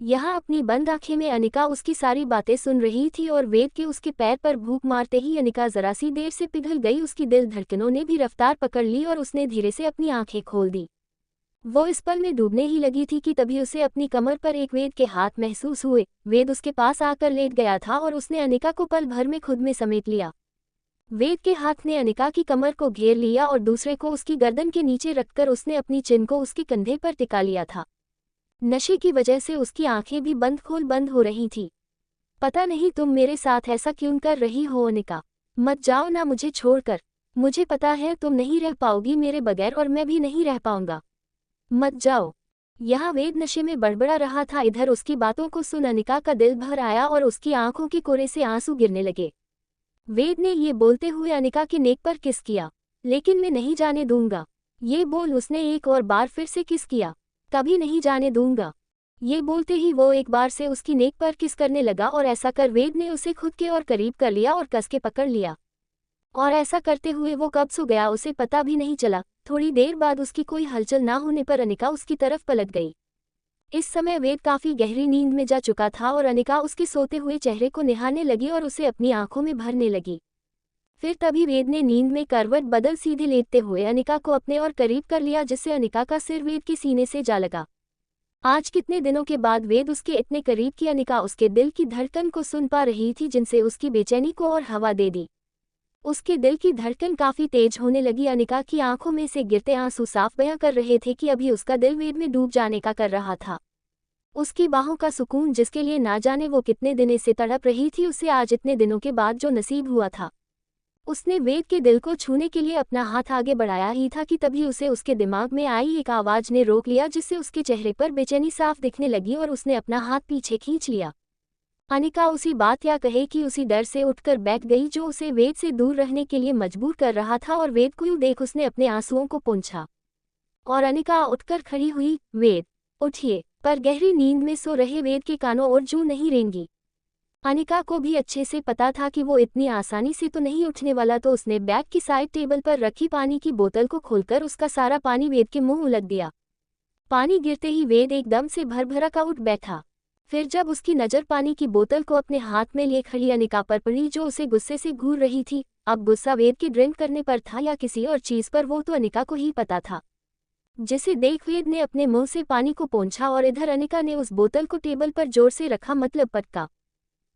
यहाँ अपनी बंद आंखें में अनिका उसकी सारी बातें सुन रही थी और वेद के उसके पैर पर भूख मारते ही अनिका जरा सी देर से पिघल गई। उसकी दिल धड़कनों ने भी रफ्तार पकड़ ली और उसने धीरे से अपनी आंखें खोल दी। वो इस पल में डूबने ही लगी थी कि तभी उसे अपनी कमर पर एक वेद के हाथ महसूस हुए। वेद उसके पास आकर लेट गया था और उसने अनिका को पल भर में खुद में समेट लिया। वेद के हाथ ने अनिका की कमर को घेर लिया और दूसरे को उसकी गर्दन के नीचे रखकर उसने अपनी चिन को उसके कंधे पर टिका लिया था। नशे की वजह से उसकी आंखें भी बंद हो रही थीं। पता नहीं तुम मेरे साथ ऐसा क्यों कर रही हो अनिका, मत जाओ ना मुझे छोड़कर। मुझे पता है तुम नहीं रह पाओगी मेरे बगैर और मैं भी नहीं रह पाऊंगा, मत जाओ। यहाँ वेद नशे में बड़बड़ा रहा था। इधर उसकी बातों को सुन अनिका का दिल भर आया और उसकी आंखों की कोरे से आंसू गिरने लगे। वेद ने ये बोलते हुए अनिका के नेक पर किस किया, लेकिन मैं नहीं जाने दूंगा। ये बोल उसने एक और बार फिर से किस किया, कभी नहीं जाने दूंगा। ये बोलते ही वो एक बार से उसकी नेक पर किस करने लगा और ऐसा कर वेद ने उसे खुद के और करीब कर लिया और कस के पकड़ लिया। और ऐसा करते हुए वो कब सो गया उसे पता भी नहीं चला। थोड़ी देर बाद उसकी कोई हलचल ना होने पर अनिका उसकी तरफ पलट गई। इस समय वेद काफी गहरी नींद में जा चुका था और अनिका उसके सोते हुए चेहरे को निहारने लगी और उसे अपनी आंखों में भरने लगी। फिर तभी वेद ने नींद में करवट बदल सीधे लेटते हुए अनिका को अपने और करीब कर लिया, जिससे अनिका का सिर वेद के सीने से जा लगा। आज कितने दिनों के बाद वेद उसके इतने करीब की अनिका उसके दिल की धड़कन को सुन पा रही थी, जिनसे उसकी बेचैनी को और हवा दे दी। उसके दिल की धड़कन काफी तेज होने लगी। अनिका की आंखों में से गिरते आंसू साफ बयां कर रहे थे कि अभी उसका दिल वेद में डूब जाने का कर रहा था। उसकी बाहों का सुकून, जिसके लिए ना जाने वो कितने दिनों से तड़प रही थी, उसे आज इतने दिनों के बाद जो नसीब हुआ था। उसने वेद के दिल को छूने के लिए अपना हाथ आगे बढ़ाया ही था कि तभी उसे उसके दिमाग में आई एक आवाज ने रोक लिया, जिससे उसके चेहरे पर बेचैनी साफ दिखने लगी और उसने अपना हाथ पीछे खींच लिया। अनिका उसी बात या कहे कि उसी डर से उठकर बैठ गई जो उसे वेद से दूर रहने के लिए मजबूर कर रहा था, और वेद को यूं देख उसने अपने आंसुओं को पोंछा और अनिका उठकर खड़ी हुई। वेद उठिए। पर गहरी नींद में सो रहे वेद के कानों और जू नहीं रेंगी। अनिका को भी अच्छे से पता था कि वो इतनी आसानी से तो नहीं उठने वाला, तो उसने बैग की साइड टेबल पर रखी पानी की बोतल को खोलकर उसका सारा पानी वेद के मुंह उलट दिया। पानी गिरते ही वेद एकदम से भरभरा का उठ बैठा। फिर जब उसकी नज़र पानी की बोतल को अपने हाथ में लिए खड़ी अनिका पर पड़ी, जो उसे गुस्से से घूर रही थी। अब गुस्सा वेद के ड्रिंक करने पर था या किसी और चीज़ पर, वो तो अनिका को ही पता था। जिसे देख वेद ने अपने मुंह से पानी को पोंछा और इधर अनिका ने उस बोतल को टेबल पर जोर से रखा, मतलब पटका।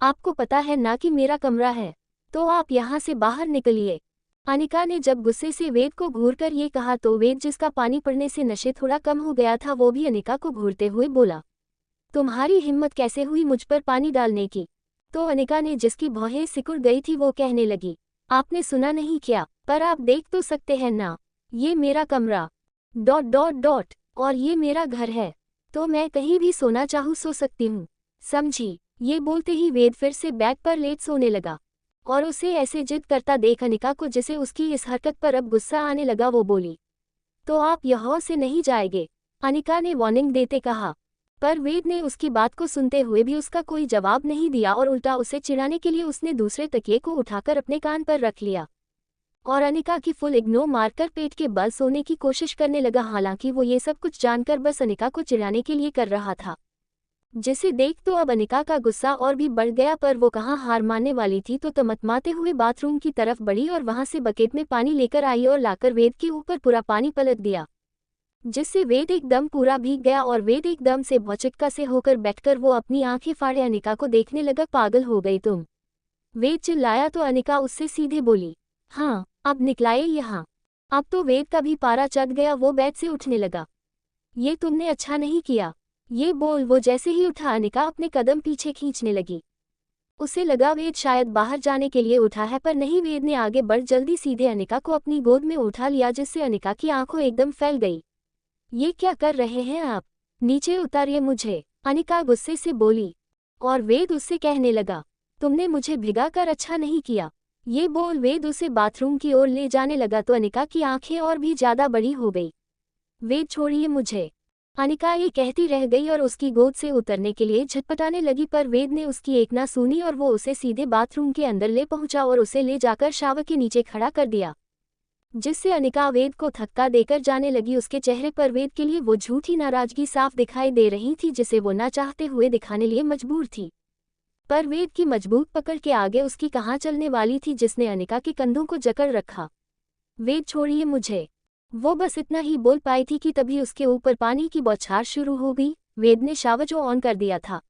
आपको पता है ना कि मेरा कमरा है, तो आप यहाँ से बाहर निकलिए। अनिका ने जब गुस्से से वेद को घूरकर ये कहा तो वेद, जिसका पानी पड़ने से नशे थोड़ा कम हो गया था, वो भी अनिका को घूरते हुए बोला, तुम्हारी हिम्मत कैसे हुई मुझ पर पानी डालने की? तो अनिका ने, जिसकी भौहें सिकुड़ गई थी, वो कहने लगी, आपने सुना नहीं क्या? पर आप देख तो सकते हैं ना, ये मेरा कमरा ... और ये मेरा घर है, तो मैं कहीं भी सोना चाहूँ सो सकती हूँ, समझी? ये बोलते ही वेद फिर से बैग पर लेट सोने लगा और उसे ऐसे जिद करता देख अनिका को, जिसे उसकी इस हरकत पर अब गुस्सा आने लगा, वो बोली, तो आप यहाँ से नहीं जाएंगे? अनिका ने वार्निंग देते कहा। पर वेद ने उसकी बात को सुनते हुए भी उसका कोई जवाब नहीं दिया और उल्टा उसे चिढ़ाने के लिए उसने दूसरे तकिए को उठाकर अपने कान पर रख लिया और अनिका की फुल इग्नोर मारकर पेट के बल सोने की कोशिश करने लगा। हालांकि वो ये सब कुछ जानकर बस अनिका को चिढ़ाने के लिए कर रहा था, जिसे देख तो अब अनिका का गुस्सा और भी बढ़ गया। पर वो कहाँ हार मानने वाली थी, तो तमतमाते हुए बाथरूम की तरफ बढ़ी और वहां से बकेट में पानी लेकर आई और लाकर वेद के ऊपर पूरा पानी पलट दिया, जिससे वेद एकदम पूरा भीग गया और वेद एकदम से भौचक्का से होकर बैठकर वो अपनी आंखें फाड़े अनिका को देखने लगा। पागल हो गई तुम? वेद चिल्लाया तो अनिका उससे सीधे बोली, हाँ अब निकलाए यहाँ। अब तो वेद का भी पारा चढ़ गया, वो बेड से उठने लगा। ये तुमने अच्छा नहीं किया, ये बोल वो जैसे ही उठा अनिका अपने कदम पीछे खींचने लगी। उसे लगा वेद शायद बाहर जाने के लिए उठा है, पर नहीं, वेद ने आगे बढ़ जल्दी सीधे अनिका को अपनी गोद में उठा लिया, जिससे अनिका की आंखों एकदम फैल गई। ये क्या कर रहे हैं आप? नीचे उतारिए मुझे, अनिका गुस्से से बोली और वेद उससे कहने लगा, तुमने मुझे भिगाकर अच्छा नहीं किया। ये बोल वेद उसे बाथरूम की ओर ले जाने लगा तो अनिका की आंखें और भी ज्यादा बड़ी हो गई। वेद छोड़िए मुझे, अनिका ये कहती रह गई और उसकी गोद से उतरने के लिए झटपटाने लगी, पर वेद ने उसकी एक ना सुनी और वो उसे सीधे बाथरूम के अंदर ले पहुंचा और उसे ले जाकर शावर के नीचे खड़ा कर दिया। जिससे अनिका वेद को धक्का देकर जाने लगी। उसके चेहरे पर वेद के लिए वो झूठी नाराजगी साफ दिखाई दे रही थी जिसे वो ना चाहते हुए दिखाने लिए मजबूर थी। पर वेद की मजबूत पकड़ के आगे उसकी कहाँ चलने वाली थी, जिसने अनिका के कंधों को जकड़ रखा। वेद छोड़िए मुझे, वो बस इतना ही बोल पाई थी कि तभी उसके ऊपर पानी की बौछार शुरू हो गई। वेद ने शावर जो ऑन कर दिया था,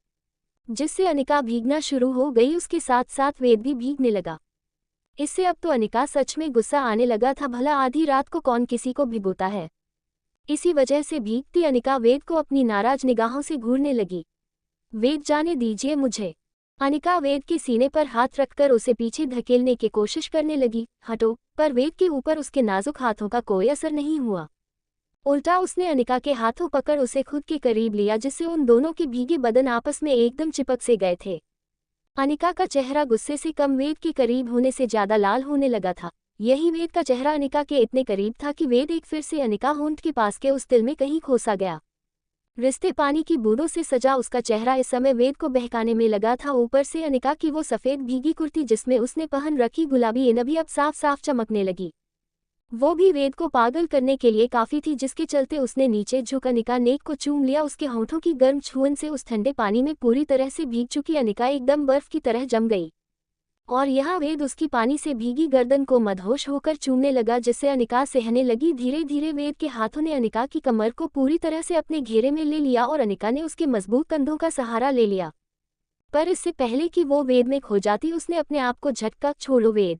जिससे अनिका भीगना शुरू हो गई। उसके साथ साथ वेद भी भीगने लगा। इससे अब तो अनिका सच में गुस्सा आने लगा था। भला आधी रात को कौन किसी को भिगोता है। इसी वजह से भीगती अनिका वेद को अपनी नाराज निगाहों से घूरने लगी। वेद जाने दीजिए मुझे। अनिका वेद के सीने पर हाथ रखकर उसे पीछे धकेलने की कोशिश करने लगी। हटो, पर वेद के ऊपर उसके नाजुक हाथों का कोई असर नहीं हुआ। उल्टा उसने अनिका के हाथों पकड़ उसे खुद के करीब लिया, जिससे उन दोनों के भीगे बदन आपस में एकदम चिपक से गए थे। अनिका का चेहरा गुस्से से कम वेद के करीब होने से ज्यादा लाल होने लगा था। यही वेद का चेहरा अनिका के इतने करीब था कि वेद एक फिर से अनिका होंठ के पास के उस तिल में कहीं खोसा गया। रिश्ते पानी की बूंदों से सजा उसका चेहरा इस समय वेद को बहकाने में लगा था। ऊपर से अनिका की वो सफेद भीगी कुर्ती जिसमें उसने पहन रखी गुलाबी इन भी अब साफ साफ चमकने लगी। वो भी वेद को पागल करने के लिए काफी थी, जिसके चलते उसने नीचे झुक अनिका नेक को चूम लिया। उसके होंठों की गर्म छुअन से उस ठंडे पानी में पूरी तरह से भीग चुकी अनिका एकदम बर्फ की तरह जम गई। और यहाँ वेद उसकी पानी से भीगी गर्दन को मदहोश होकर चूमने लगा, जिससे अनिका सहने लगी। धीरे धीरे वेद के हाथों ने अनिका की कमर को पूरी तरह से अपने घेरे में ले लिया और अनिका ने उसके मजबूत कंधों का सहारा ले लिया। पर इससे पहले कि वो वेद में खो जाती, उसने अपने आप को झटका। छोड़ो वेद,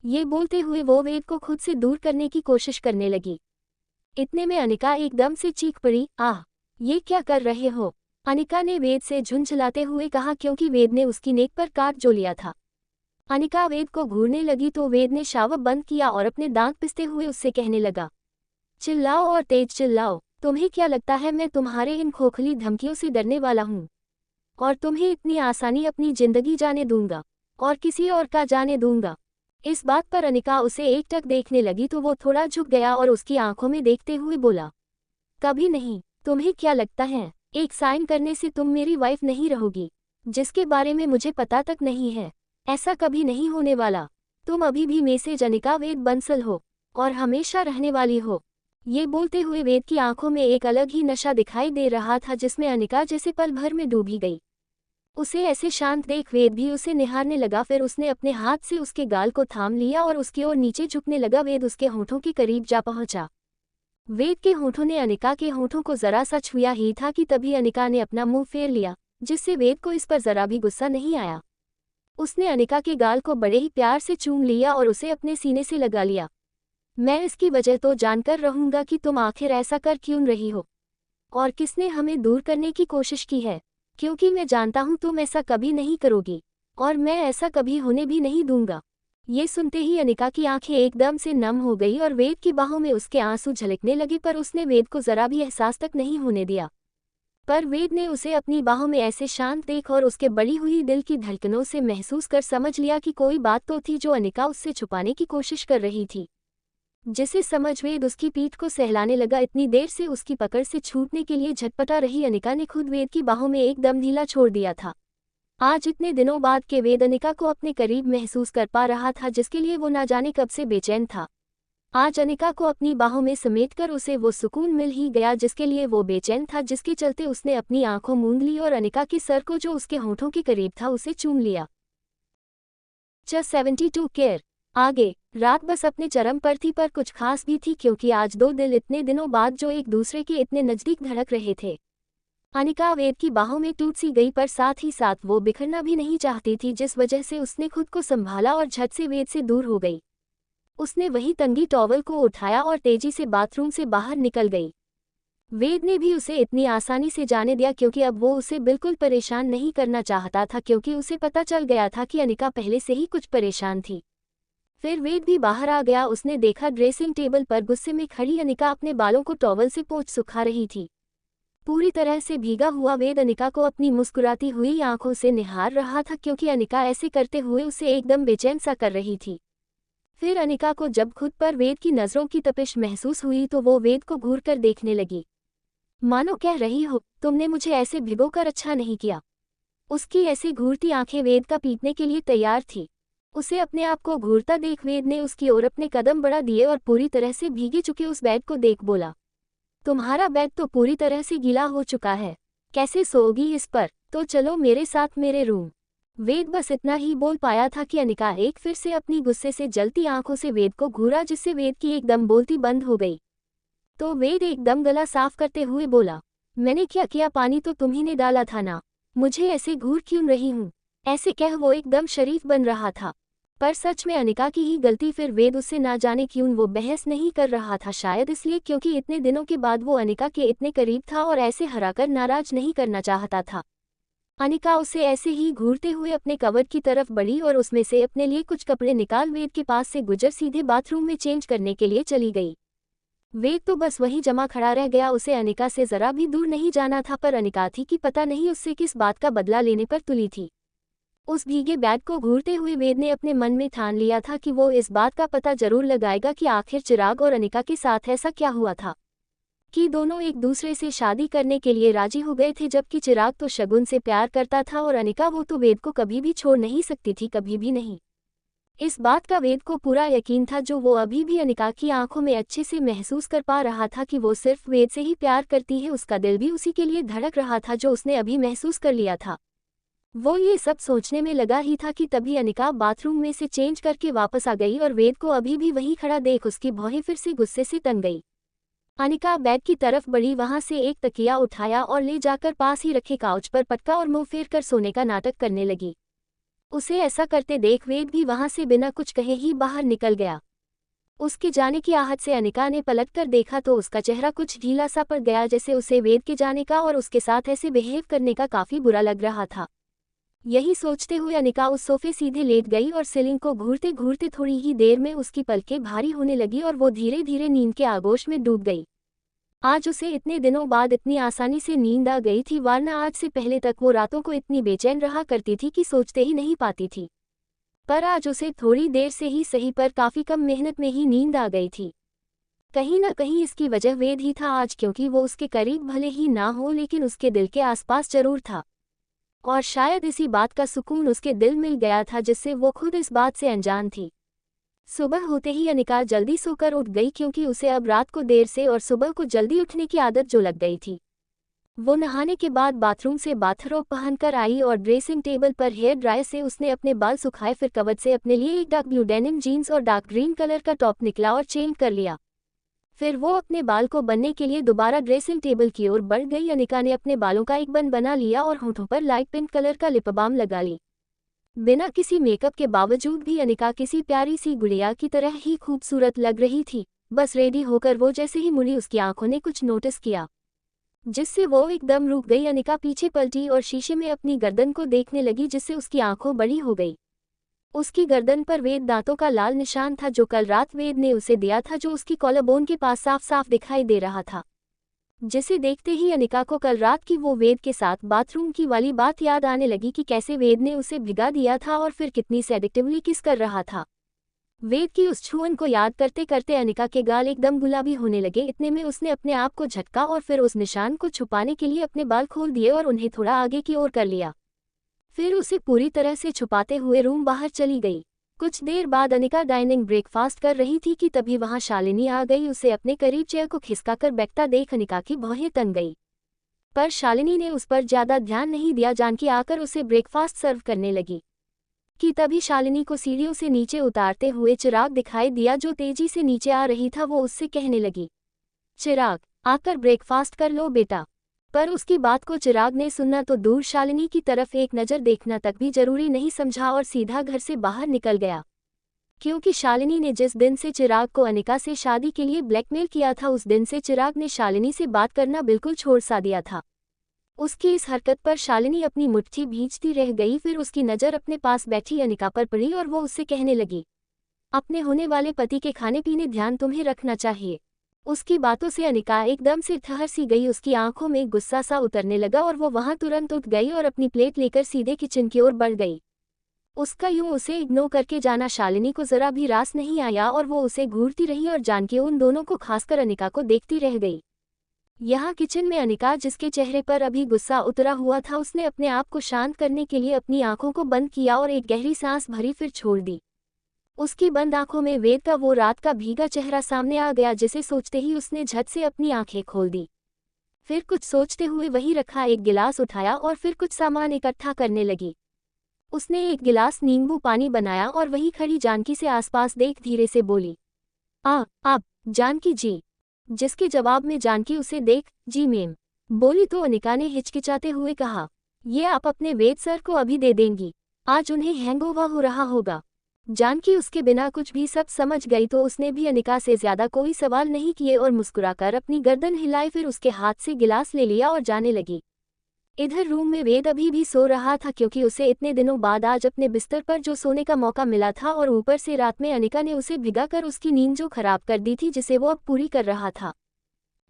ये बोलते हुए वो वेद को खुद से दूर करने की कोशिश करने लगी। इतने में अनिका एकदम से चीख पड़ी, आह, ये क्या कर रहे हो। अनिका ने वेद से झुंझलाते हुए कहा, क्योंकि वेद ने उसकी नेक पर काट जो लिया था। अनिका वेद को घूरने लगी तो वेद ने शावर बंद किया और अपने दांत पिसते हुए उससे कहने लगा, चिल्लाओ और तेज चिल्लाओ। तुम्हें क्या लगता है मैं तुम्हारे इन खोखली धमकियों से डरने वाला हूँ? और तुम्हें इतनी आसानी अपनी जिंदगी जाने दूंगा और किसी और का जाने दूंगा। इस बात पर अनिका उसे एकटक देखने लगी तो वो थोड़ा झुक गया और उसकी आंखों में देखते हुए बोला, कभी नहीं। तुम्हें क्या लगता है एक साइन करने से तुम मेरी वाइफ नहीं रहोगी, जिसके बारे में मुझे पता तक नहीं है? ऐसा कभी नहीं होने वाला। तुम अभी भी मैसेज अनिका वेद बंसल हो और हमेशा रहने वाली हो। ये बोलते हुए वेद की आंखों में एक अलग ही नशा दिखाई दे रहा था, जिसमें अनिका जैसे पल भर में डूबी गई। उसे ऐसे शांत देख वेद भी उसे निहारने लगा। फिर उसने अपने हाथ से उसके गाल को थाम लिया और उसकी ओर नीचे झुकने लगा। वेद उसके होंठों के करीब जा पहुंचा। वेद के होंठों ने अनिका के होंठों को जरा सा छुआ ही था कि तभी अनिका ने अपना मुंह फेर लिया, जिससे वेद को इस पर जरा भी गुस्सा नहीं आया। उसने अनिका के गाल को बड़े ही प्यार से चूम लिया और उसे अपने सीने से लगा लिया। मैं इसकी वजह तो जानकर रहूंगा कि तुम आखिर ऐसा कर क्यों रही हो और किसने हमें दूर करने की कोशिश की है, क्योंकि मैं जानता हूं तुम ऐसा कभी नहीं करोगी और मैं ऐसा कभी होने भी नहीं दूंगा। ये सुनते ही अनिका की आंखें एकदम से नम हो गई और वेद की बाहों में उसके आंसू झलकने लगे, पर उसने वेद को जरा भी एहसास तक नहीं होने दिया। पर वेद ने उसे अपनी बाहों में ऐसे शांत देख और उसके बढ़ी हुई दिल की धड़कनों से महसूस कर समझ लिया कि कोई बात तो थी जो अनिका उससे छुपाने की कोशिश कर रही थी। जिसे समझ वेद उसकी पीठ को सहलाने लगा। इतनी देर से उसकी पकड़ से छूटने के लिए झटपटा रही अनिका ने खुद वेद की बाहों में एकदम ढीला छोड़ दिया था। आज इतने दिनों बाद के वेद अनिका को अपने करीब महसूस कर पा रहा था, जिसके लिए वो ना जाने कब से बेचैन था। आज अनिका को अपनी बाहों में समेटकर उसे वो सुकून मिल ही गया जिसके लिए वो बेचैन था, जिसके चलते उसने अपनी आंखों मूंद ली और अनिका के सर को जो उसके होंठों के करीब था उसे चूम लिया। 72 केयर आगे रात बस अपने चरम पर थी, पर कुछ खास भी थी, क्योंकि आज दो दिल इतने दिनों बाद जो एक दूसरे के इतने नजदीक धड़क रहे थे। अनिका वेद की बाहों में टूट सी गई, पर साथ ही साथ वो बिखरना भी नहीं चाहती थी, जिस वजह से उसने खुद को संभाला और झट से वेद से दूर हो गई। उसने वही तंगी टॉवल को उठाया और तेजी से बाथरूम से बाहर निकल गई। वेद ने भी उसे इतनी आसानी से जाने दिया, क्योंकि अब वो उसे बिल्कुल परेशान नहीं करना चाहता था, क्योंकि उसे पता चल गया था कि अनिका पहले से ही कुछ परेशान थी। फिर वेद भी बाहर आ गया। उसने देखा ड्रेसिंग टेबल पर गुस्से में खड़ी अनिका अपने बालों को टॉवल से पोंछ सुखा रही थी। पूरी तरह से भीगा हुआ वेद अनिका को अपनी मुस्कुराती हुई आंखों से निहार रहा था, क्योंकि अनिका ऐसे करते हुए उसे एकदम बेचैन सा कर रही थी। फिर अनिका को जब खुद पर वेद की नज़रों की तपिश महसूस हुई तो वो वेद को घूर कर देखने लगी, मानो कह रही हो, तुमने मुझे ऐसे भिगोकर अच्छा नहीं किया। उसकी ऐसी घूरती आंखें वेद का पीटने के लिए तैयार थी। उसे अपने आप को घूरता देख वेद ने उसकी ओर अपने कदम बढ़ा दिए और पूरी तरह से भीगे चुके उस बेड को देख बोला, तुम्हारा बेड तो पूरी तरह से गीला हो चुका है, कैसे सोओगी इस पर? तो चलो मेरे साथ मेरे रूम। वेद बस इतना ही बोल पाया था कि अनिका एक फिर से अपनी गुस्से से जलती आंखों से वेद को घूरा, जिससे वेद की एकदम बोलती बंद हो गई। तो वेद एकदम गला साफ करते हुए बोला, मैंने क्या किया? पानी तो तुम्ही ने डाला था ना, मुझे ऐसे घूर क्यों रही हूँ? ऐसे कह वो एकदम शरीफ बन रहा था। पर सच में अनिका की ही गलती। फिर वेद उससे ना जाने क्यों वो बहस नहीं कर रहा था, शायद इसलिए क्योंकि इतने दिनों के बाद वो अनिका के इतने करीब था और ऐसे हराकर नाराज नहीं करना चाहता था। अनिका उसे ऐसे ही घूरते हुए अपने कबर्ड की तरफ बढ़ी और उसमें से अपने लिए कुछ कपड़े निकाल वेद के पास से गुजर सीधे बाथरूम में चेंज करने के लिए चली गई। वेद तो बस वहीं जमा खड़ा रह गया, उसे अनिका से जरा भी दूर नहीं जाना था। पर अनिका थी कि पता नहीं उससे किस बात का बदला लेने पर तुली थी। उस भीगे बैग को घूरते हुए वेद ने अपने मन में ठान लिया था कि वो इस बात का पता जरूर लगाएगा कि आखिर चिराग और अनिका के साथ ऐसा क्या हुआ था कि दोनों एक दूसरे से शादी करने के लिए राजी हो गए थे, जबकि चिराग तो शगुन से प्यार करता था और अनिका वो तो वेद को कभी भी छोड़ नहीं सकती थी, कभी भी नहीं। इस बात का वेद को पूरा यकीन था, जो वो अभी भी अनिका की आंखों में अच्छे से महसूस कर पा रहा था कि वो सिर्फ वेद से ही प्यार करती है। उसका दिल भी उसी के लिए धड़क रहा था जो उसने अभी महसूस कर लिया था। वो ये सब सोचने में लगा ही था कि तभी अनिका बाथरूम में से चेंज करके वापस आ गई और वेद को अभी भी वहीं खड़ा देख उसकी भौहें फिर से गुस्से से तन गई। अनिका बेड की तरफ बढ़ी, वहां से एक तकिया उठाया और ले जाकर पास ही रखे काउच पर पटका और मुंह फेर कर सोने का नाटक करने लगी। उसे ऐसा करते देख वेद भी वहां से बिना कुछ कहे ही बाहर निकल गया। उसके जाने की आहट से अनिका ने पलटकर देखा तो उसका चेहरा कुछ ढीला सा पड़ गया, जैसे उसे वेद के जाने का और उसके साथ ऐसे बिहेव करने का काफी बुरा लग रहा था। यही सोचते हुए अनिका उस सोफे सीधे लेट गई और सीलिंग को घूरते घूरते थोड़ी ही देर में उसकी पलकें भारी होने लगी और वो धीरे धीरे नींद के आगोश में डूब गई। आज उसे इतने दिनों बाद इतनी आसानी से नींद आ गई थी, वरना आज से पहले तक वो रातों को इतनी बेचैन रहा करती थी कि सोचते ही नहीं पाती थी। पर आज उसे थोड़ी देर से ही सही पर काफी कम मेहनत में ही नींद आ गई थी। कहीं न कहीं इसकी वजह वेद ही था आज, क्योंकि वो उसके करीब भले ही ना हो लेकिन उसके दिल के आसपास जरूर था। और शायद इसी बात का सुकून उसके दिल मिल गया था जिससे वो खुद इस बात से अनजान थी। सुबह होते ही अनिका जल्दी सोकर उठ गई, क्योंकि उसे अब रात को देर से और सुबह को जल्दी उठने की आदत जो लग गई थी। वो नहाने के बाद बाथरूम से बाथरोब पहनकर आई और ड्रेसिंग टेबल पर हेयर ड्रायर से उसने अपने बाल सुखाए। फिर कबर्ड से अपने लिए एक डार्क ब्लू डेनिम जीन्स और डार्क ग्रीन कलर का टॉप निकला और चेंज कर लिया। फिर वो अपने बाल को बनने के लिए दोबारा ड्रेसिंग टेबल की ओर बढ़ गई। अनिका ने अपने बालों का एक बन बना लिया और होठों पर लाइट पिंक कलर का लिप बाम लगा ली। बिना किसी मेकअप के बावजूद भी अनिका किसी प्यारी सी गुड़िया की तरह ही खूबसूरत लग रही थी। बस रेडी होकर वो जैसे ही मुड़ी उसकी आंखों ने कुछ नोटिस किया, जिससे वो एकदम रुक गई। अनिका पीछे पलटी और शीशे में अपनी गर्दन को देखने लगी, जिससे उसकी आंखों बड़ी हो गई। उसकी गर्दन पर वेद दांतों का लाल निशान था जो कल रात वेद ने उसे दिया था, जो उसकी कॉलरबोन के पास साफ साफ दिखाई दे रहा था। जिसे देखते ही अनिका को कल रात की वो वेद के साथ बाथरूम की वाली बात याद आने लगी कि कैसे वेद ने उसे भिगा दिया था और फिर कितनी सेडिक्टिवली किस कर रहा था। वेद की उस छुअन को याद करते करते अनिका के गाल एकदम गुलाबी होने लगे। इतने में उसने अपने आप को झटका और फिर उस निशान को छुपाने के लिए अपने बाल खोल दिए और उन्हें थोड़ा आगे की ओर कर लिया। फिर उसे पूरी तरह से छुपाते हुए रूम बाहर चली गई। कुछ देर बाद अनिका डाइनिंग ब्रेकफास्ट कर रही थी कि तभी वहां शालिनी आ गई। उसे अपने करीब चेयर को खिसकाकर बैठता देख अनिका की भौहें तन गई। पर शालिनी ने उस पर ज्यादा ध्यान नहीं दिया। जानकी आकर उसे ब्रेकफास्ट सर्व करने लगी कि तभी शालिनी को सीढ़ियों से नीचे उतारते हुए चिराग दिखाई दिया, जो तेजी से नीचे आ रही था। वो उससे कहने लगी, चिराग आकर ब्रेकफास्ट कर लो बेटा। पर उसकी बात को चिराग ने सुनना तो दूर शालिनी की तरफ एक नज़र देखना तक भी जरूरी नहीं समझा और सीधा घर से बाहर निकल गया। क्योंकि शालिनी ने जिस दिन से चिराग को अनिका से शादी के लिए ब्लैकमेल किया था, उस दिन से चिराग ने शालिनी से बात करना बिल्कुल छोड़ सा दिया था। उसकी इस हरकत पर शालिनी अपनी मुट्ठी भींचती रह गई। फिर उसकी नज़र अपने पास बैठी अनिका पर पड़ी और वो उससे कहने लगी, अपने होने वाले पति के खाने पीने ध्यान तुम्हें रखना चाहिए। उसकी बातों से अनिका एकदम से ठहर सी गई। उसकी आंखों में गुस्सा सा उतरने लगा और वो वहां तुरंत उठ गई और अपनी प्लेट लेकर सीधे किचन की ओर बढ़ गई। उसका यूं उसे इग्नोर करके जाना शालिनी को जरा भी रास नहीं आया और वो उसे घूरती रही और जानकी उन दोनों को खासकर अनिका को देखती रह गई। यहाँ किचन में अनिका, जिसके चेहरे पर अभी गुस्सा उतरा हुआ था, उसने अपने आप को शांत करने के लिए अपनी आंखों को बंद किया और एक गहरी सांस भरी, फिर छोड़ दी। उसकी बंद आंखों में वेद का वो रात का भीगा चेहरा सामने आ गया, जिसे सोचते ही उसने झट से अपनी आंखें खोल दी। फिर कुछ सोचते हुए वहीं रखा एक गिलास उठाया और फिर कुछ सामान इकट्ठा करने लगी। उसने एक गिलास नींबू पानी बनाया और वहीं खड़ी जानकी से आसपास देख धीरे से बोली, आप जानकी जी। जिसके जवाब में जानकी उसे देख जी मैम बोली तो अनिका ने हिचकिचाते हुए कहा, ये आप अपने वेद सर को अभी दे देंगी, आज उन्हें हैंगओवर हो रहा होगा। जानकी उसके बिना कुछ भी सब समझ गई तो उसने भी अनिका से ज्यादा कोई सवाल नहीं किए और मुस्कुराकर अपनी गर्दन हिलाई, फिर उसके हाथ से गिलास ले लिया और जाने लगी। इधर रूम में वेद अभी भी सो रहा था, क्योंकि उसे इतने दिनों बाद आज अपने बिस्तर पर जो सोने का मौका मिला था, और ऊपर से रात में अनिका ने उसे भिगाकर उसकी नींद जो खराब कर दी थी, जिसे वो अब पूरी कर रहा था।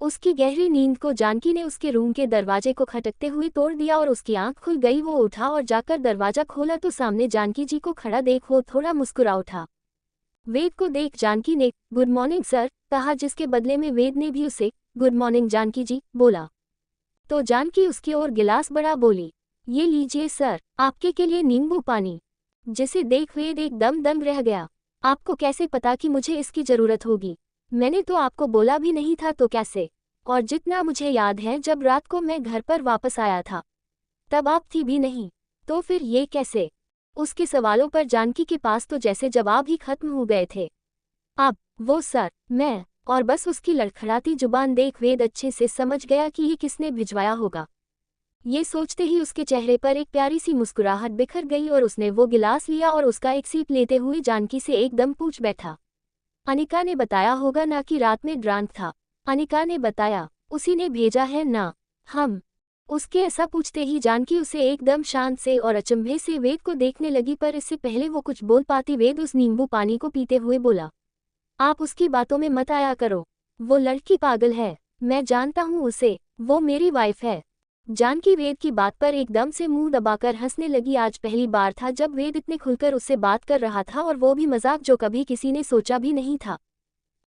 उसकी गहरी नींद को जानकी ने उसके रूम के दरवाजे को खटकते हुए तोड़ दिया और उसकी आंख खुल गई। वो उठा और जाकर दरवाजा खोला तो सामने जानकी जी को खड़ा देख वो थोड़ा मुस्कुरा उठा। वेद को देख जानकी ने गुड मॉर्निंग सर कहा, जिसके बदले में वेद ने भी उसे गुड मॉर्निंग जानकी जी बोला। तो जानकी उसकी ओर गिलास बढ़ा बोली, ये लीजिए सर, आपके के लिए नींबू पानी। जिसे देख वेद एकदम दंग रह गया। आपको कैसे पता कि मुझे इसकी जरूरत होगी? मैंने तो आपको बोला भी नहीं था तो कैसे? और जितना मुझे याद है, जब रात को मैं घर पर वापस आया था तब आप थी भी नहीं, तो फिर ये कैसे? उसके सवालों पर जानकी के पास तो जैसे जवाब ही खत्म हो गए थे। अब वो सर, मैं, और बस उसकी लड़खड़ाती जुबान देख वेद अच्छे से समझ गया कि ये किसने भिजवाया होगा। ये सोचते ही उसके चेहरे पर एक प्यारी सी मुस्कुराहट बिखर गई और उसने वो गिलास लिया और उसका एक सीप लेते हुए जानकी से एकदम पूछ बैठा, अनिका ने बताया होगा ना कि रात में ड्रांक था? अनिका ने बताया, उसी ने भेजा है ना? हम। उसके ऐसा पूछते ही जानकी उसे एकदम शांत से और अचंभे से वेद को देखने लगी, पर इससे पहले वो कुछ बोल पाती वेद उस नींबू पानी को पीते हुए बोला, आप उसकी बातों में मत आया करो। वो लड़की पागल है, मैं जानता हूँ उसे, वो मेरी वाइफ है। जानकी वेद की बात पर एकदम से मुंह दबाकर हंसने लगी। आज पहली बार था जब वेद इतने खुलकर उससे बात कर रहा था, और वो भी मजाक जो कभी किसी ने सोचा भी नहीं था।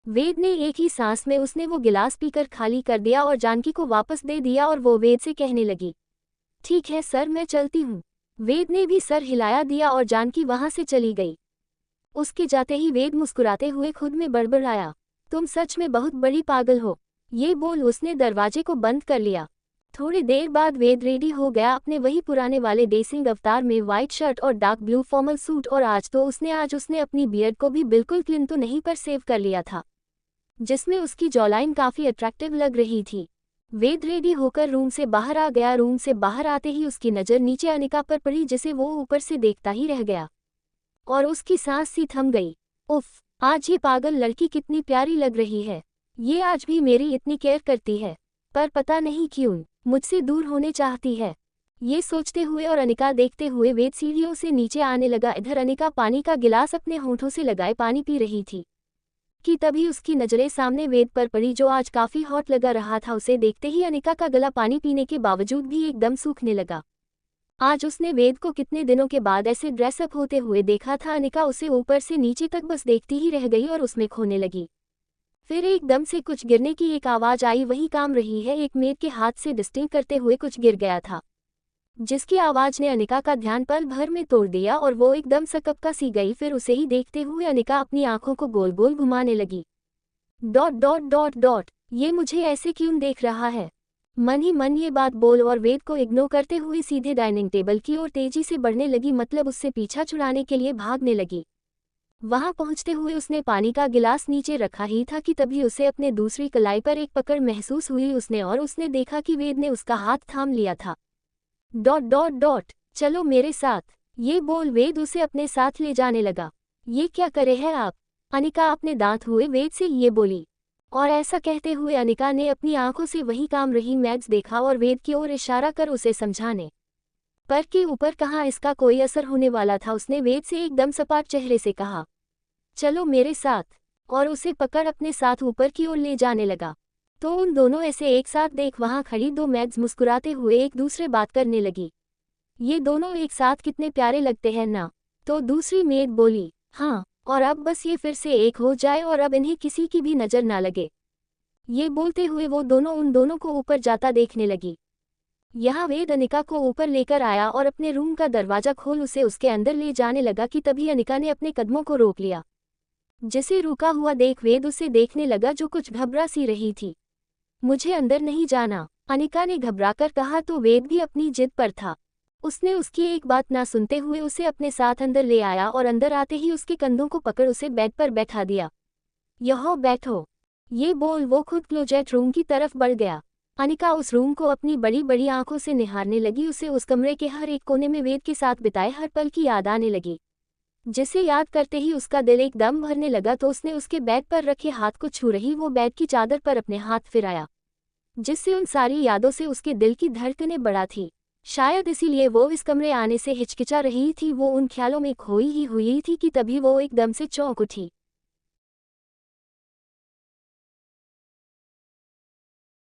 वेद ने एक ही सांस में उसने वो गिलास पीकर खाली कर दिया और जानकी को वापस दे दिया, और वो वेद से कहने लगी, ठीक है सर, मैं चलती हूँ। वेद ने भी सर हिलाया दिया और जानकी वहां से चली गई। उसके जाते ही वेद मुस्कुराते हुए खुद में बड़बड़ाया, तुम सच में बहुत बड़ी पागल हो। ये बोल उसने दरवाजे को बंद कर लिया। थोड़ी देर बाद वेद रेडी हो गया अपने वही पुराने वाले डेसिंग अवतार में, व्हाइट शर्ट और डार्क ब्लू फॉर्मल सूट, और आज उसने अपनी बियर्ड को भी बिल्कुल क्लीन तो नहीं पर सेव कर लिया था, जिसमें उसकी जॉलाइन काफी अट्रैक्टिव लग रही थी। वेद रेडी होकर रूम से बाहर आ गया। रूम से बाहर आते ही उसकी नज़र नीचे अनिका पर पड़ी, जिसे वो ऊपर से देखता ही रह गया और उसकी सांस सी थम गई। उफ, आज ये पागल लड़की कितनी प्यारी लग रही है। ये आज भी मेरी इतनी केयर करती है, पर पता नहीं क्यों मुझसे दूर होने चाहती है। ये सोचते हुए और अनिका देखते हुए वेद सीढ़ियों से नीचे आने लगा। इधर अनिका पानी का गिलास अपने होंठों से लगाए पानी पी रही थी कि तभी उसकी नजरें सामने वेद पर पड़ी, जो आज काफी हॉट लगा रहा था। उसे देखते ही अनिका का गला पानी पीने के बावजूद भी एकदम सूखने लगा। आज उसने वेद को कितने दिनों के बाद ऐसे ड्रेसअप होते हुए देखा था। अनिका उसे ऊपर से नीचे तक बस देखती ही रह गई और उसमें खोने लगी। फिर एकदम से कुछ गिरने की एक आवाज आई। वही काम रही है, एक मेड के हाथ से डिस्टिंग करते हुए कुछ गिर गया था, जिसकी आवाज ने अनिका का ध्यान पल भर में तोड़ दिया और वो एकदम सकपका सी गई। फिर उसे ही देखते हुए अनिका अपनी आंखों को गोल गोल घुमाने लगी। डॉट डॉट डॉट डॉट, ये मुझे ऐसे क्यों देख रहा है? मन ही मन ये बात बोल और वेद को इग्नोर करते हुए सीधे डाइनिंग टेबल की ओर तेजी से बढ़ने लगी, मतलब उससे पीछा छुड़ाने के लिए भागने लगी। वहां पहुंचते हुए उसने पानी का गिलास नीचे रखा ही था कि तभी उसे अपने दूसरी कलाई पर एक पकड़ महसूस हुई। उसने देखा कि वेद ने उसका हाथ थाम लिया था। डॉट डॉट डॉट, चलो मेरे साथ, ये बोल वेद उसे अपने साथ ले जाने लगा। ये क्या करे हैं आप? अनिका अपने दांत हुए वेद से ये बोली, और ऐसा कहते हुए अनिका ने अपनी आंखों से वही काम रही मैग्स देखा और वेद की ओर इशारा कर उसे समझाने पर के ऊपर कहाँ इसका कोई असर होने वाला था। उसने वेद से एकदम सपाट चेहरे से कहा, चलो मेरे साथ, और उसे पकड़ अपने साथ ऊपर की ओर ले जाने लगा। तो उन दोनों ऐसे एक साथ देख वहां खड़ी दो मैग्स मुस्कुराते हुए एक दूसरे बात करने लगी। ये दोनों एक साथ कितने प्यारे लगते हैं ना? तो दूसरी मेड बोली, हाँ, और अब बस ये फिर से एक हो जाए और अब इन्हें किसी की भी नजर ना लगे। ये बोलते हुए वो दोनों उन दोनों को ऊपर जाता देखने लगी। यहाँ वेद अनिका को ऊपर लेकर आया और अपने रूम का दरवाजा खोल उसे उसके अंदर ले जाने लगा कि तभी अनिका ने अपने कदमों को रोक लिया। जिसे रुका हुआ देख वेद उसे देखने लगा जो कुछ घबरा सी रही थी। मुझे अंदर नहीं जाना, अनिका ने घबराकर कहा तो वेद भी अपनी जिद पर था। उसने उसकी एक बात ना सुनते हुए उसे अपने साथ अंदर ले आया और अंदर आते ही उसके कंधों को पकड़ उसे बेड पर बैठा दिया। यहाँ बैठो, ये बोल वो खुद क्लोजेट रूम की तरफ बढ़ गया। अनिका उस रूम को अपनी बड़ी बड़ी आंखों से निहारने लगी। उसे उस कमरे के हर एक कोने में वेद के साथ बिताए हर पल की याद आने लगी, जिसे याद करते ही उसका दिल एकदम भरने लगा। तो उसने उसके बेड पर रखे हाथ को छू रही वो बेड की चादर पर अपने हाथ फिराया, जिससे उन सारी यादों से उसके दिल की धड़कनें बढ़ा थी। शायद इसीलिए वो इस कमरे आने से हिचकिचा रही थी। वो उन ख्यालों में खोई ही हुई थी कि तभी वो एकदम से चौंक उठी।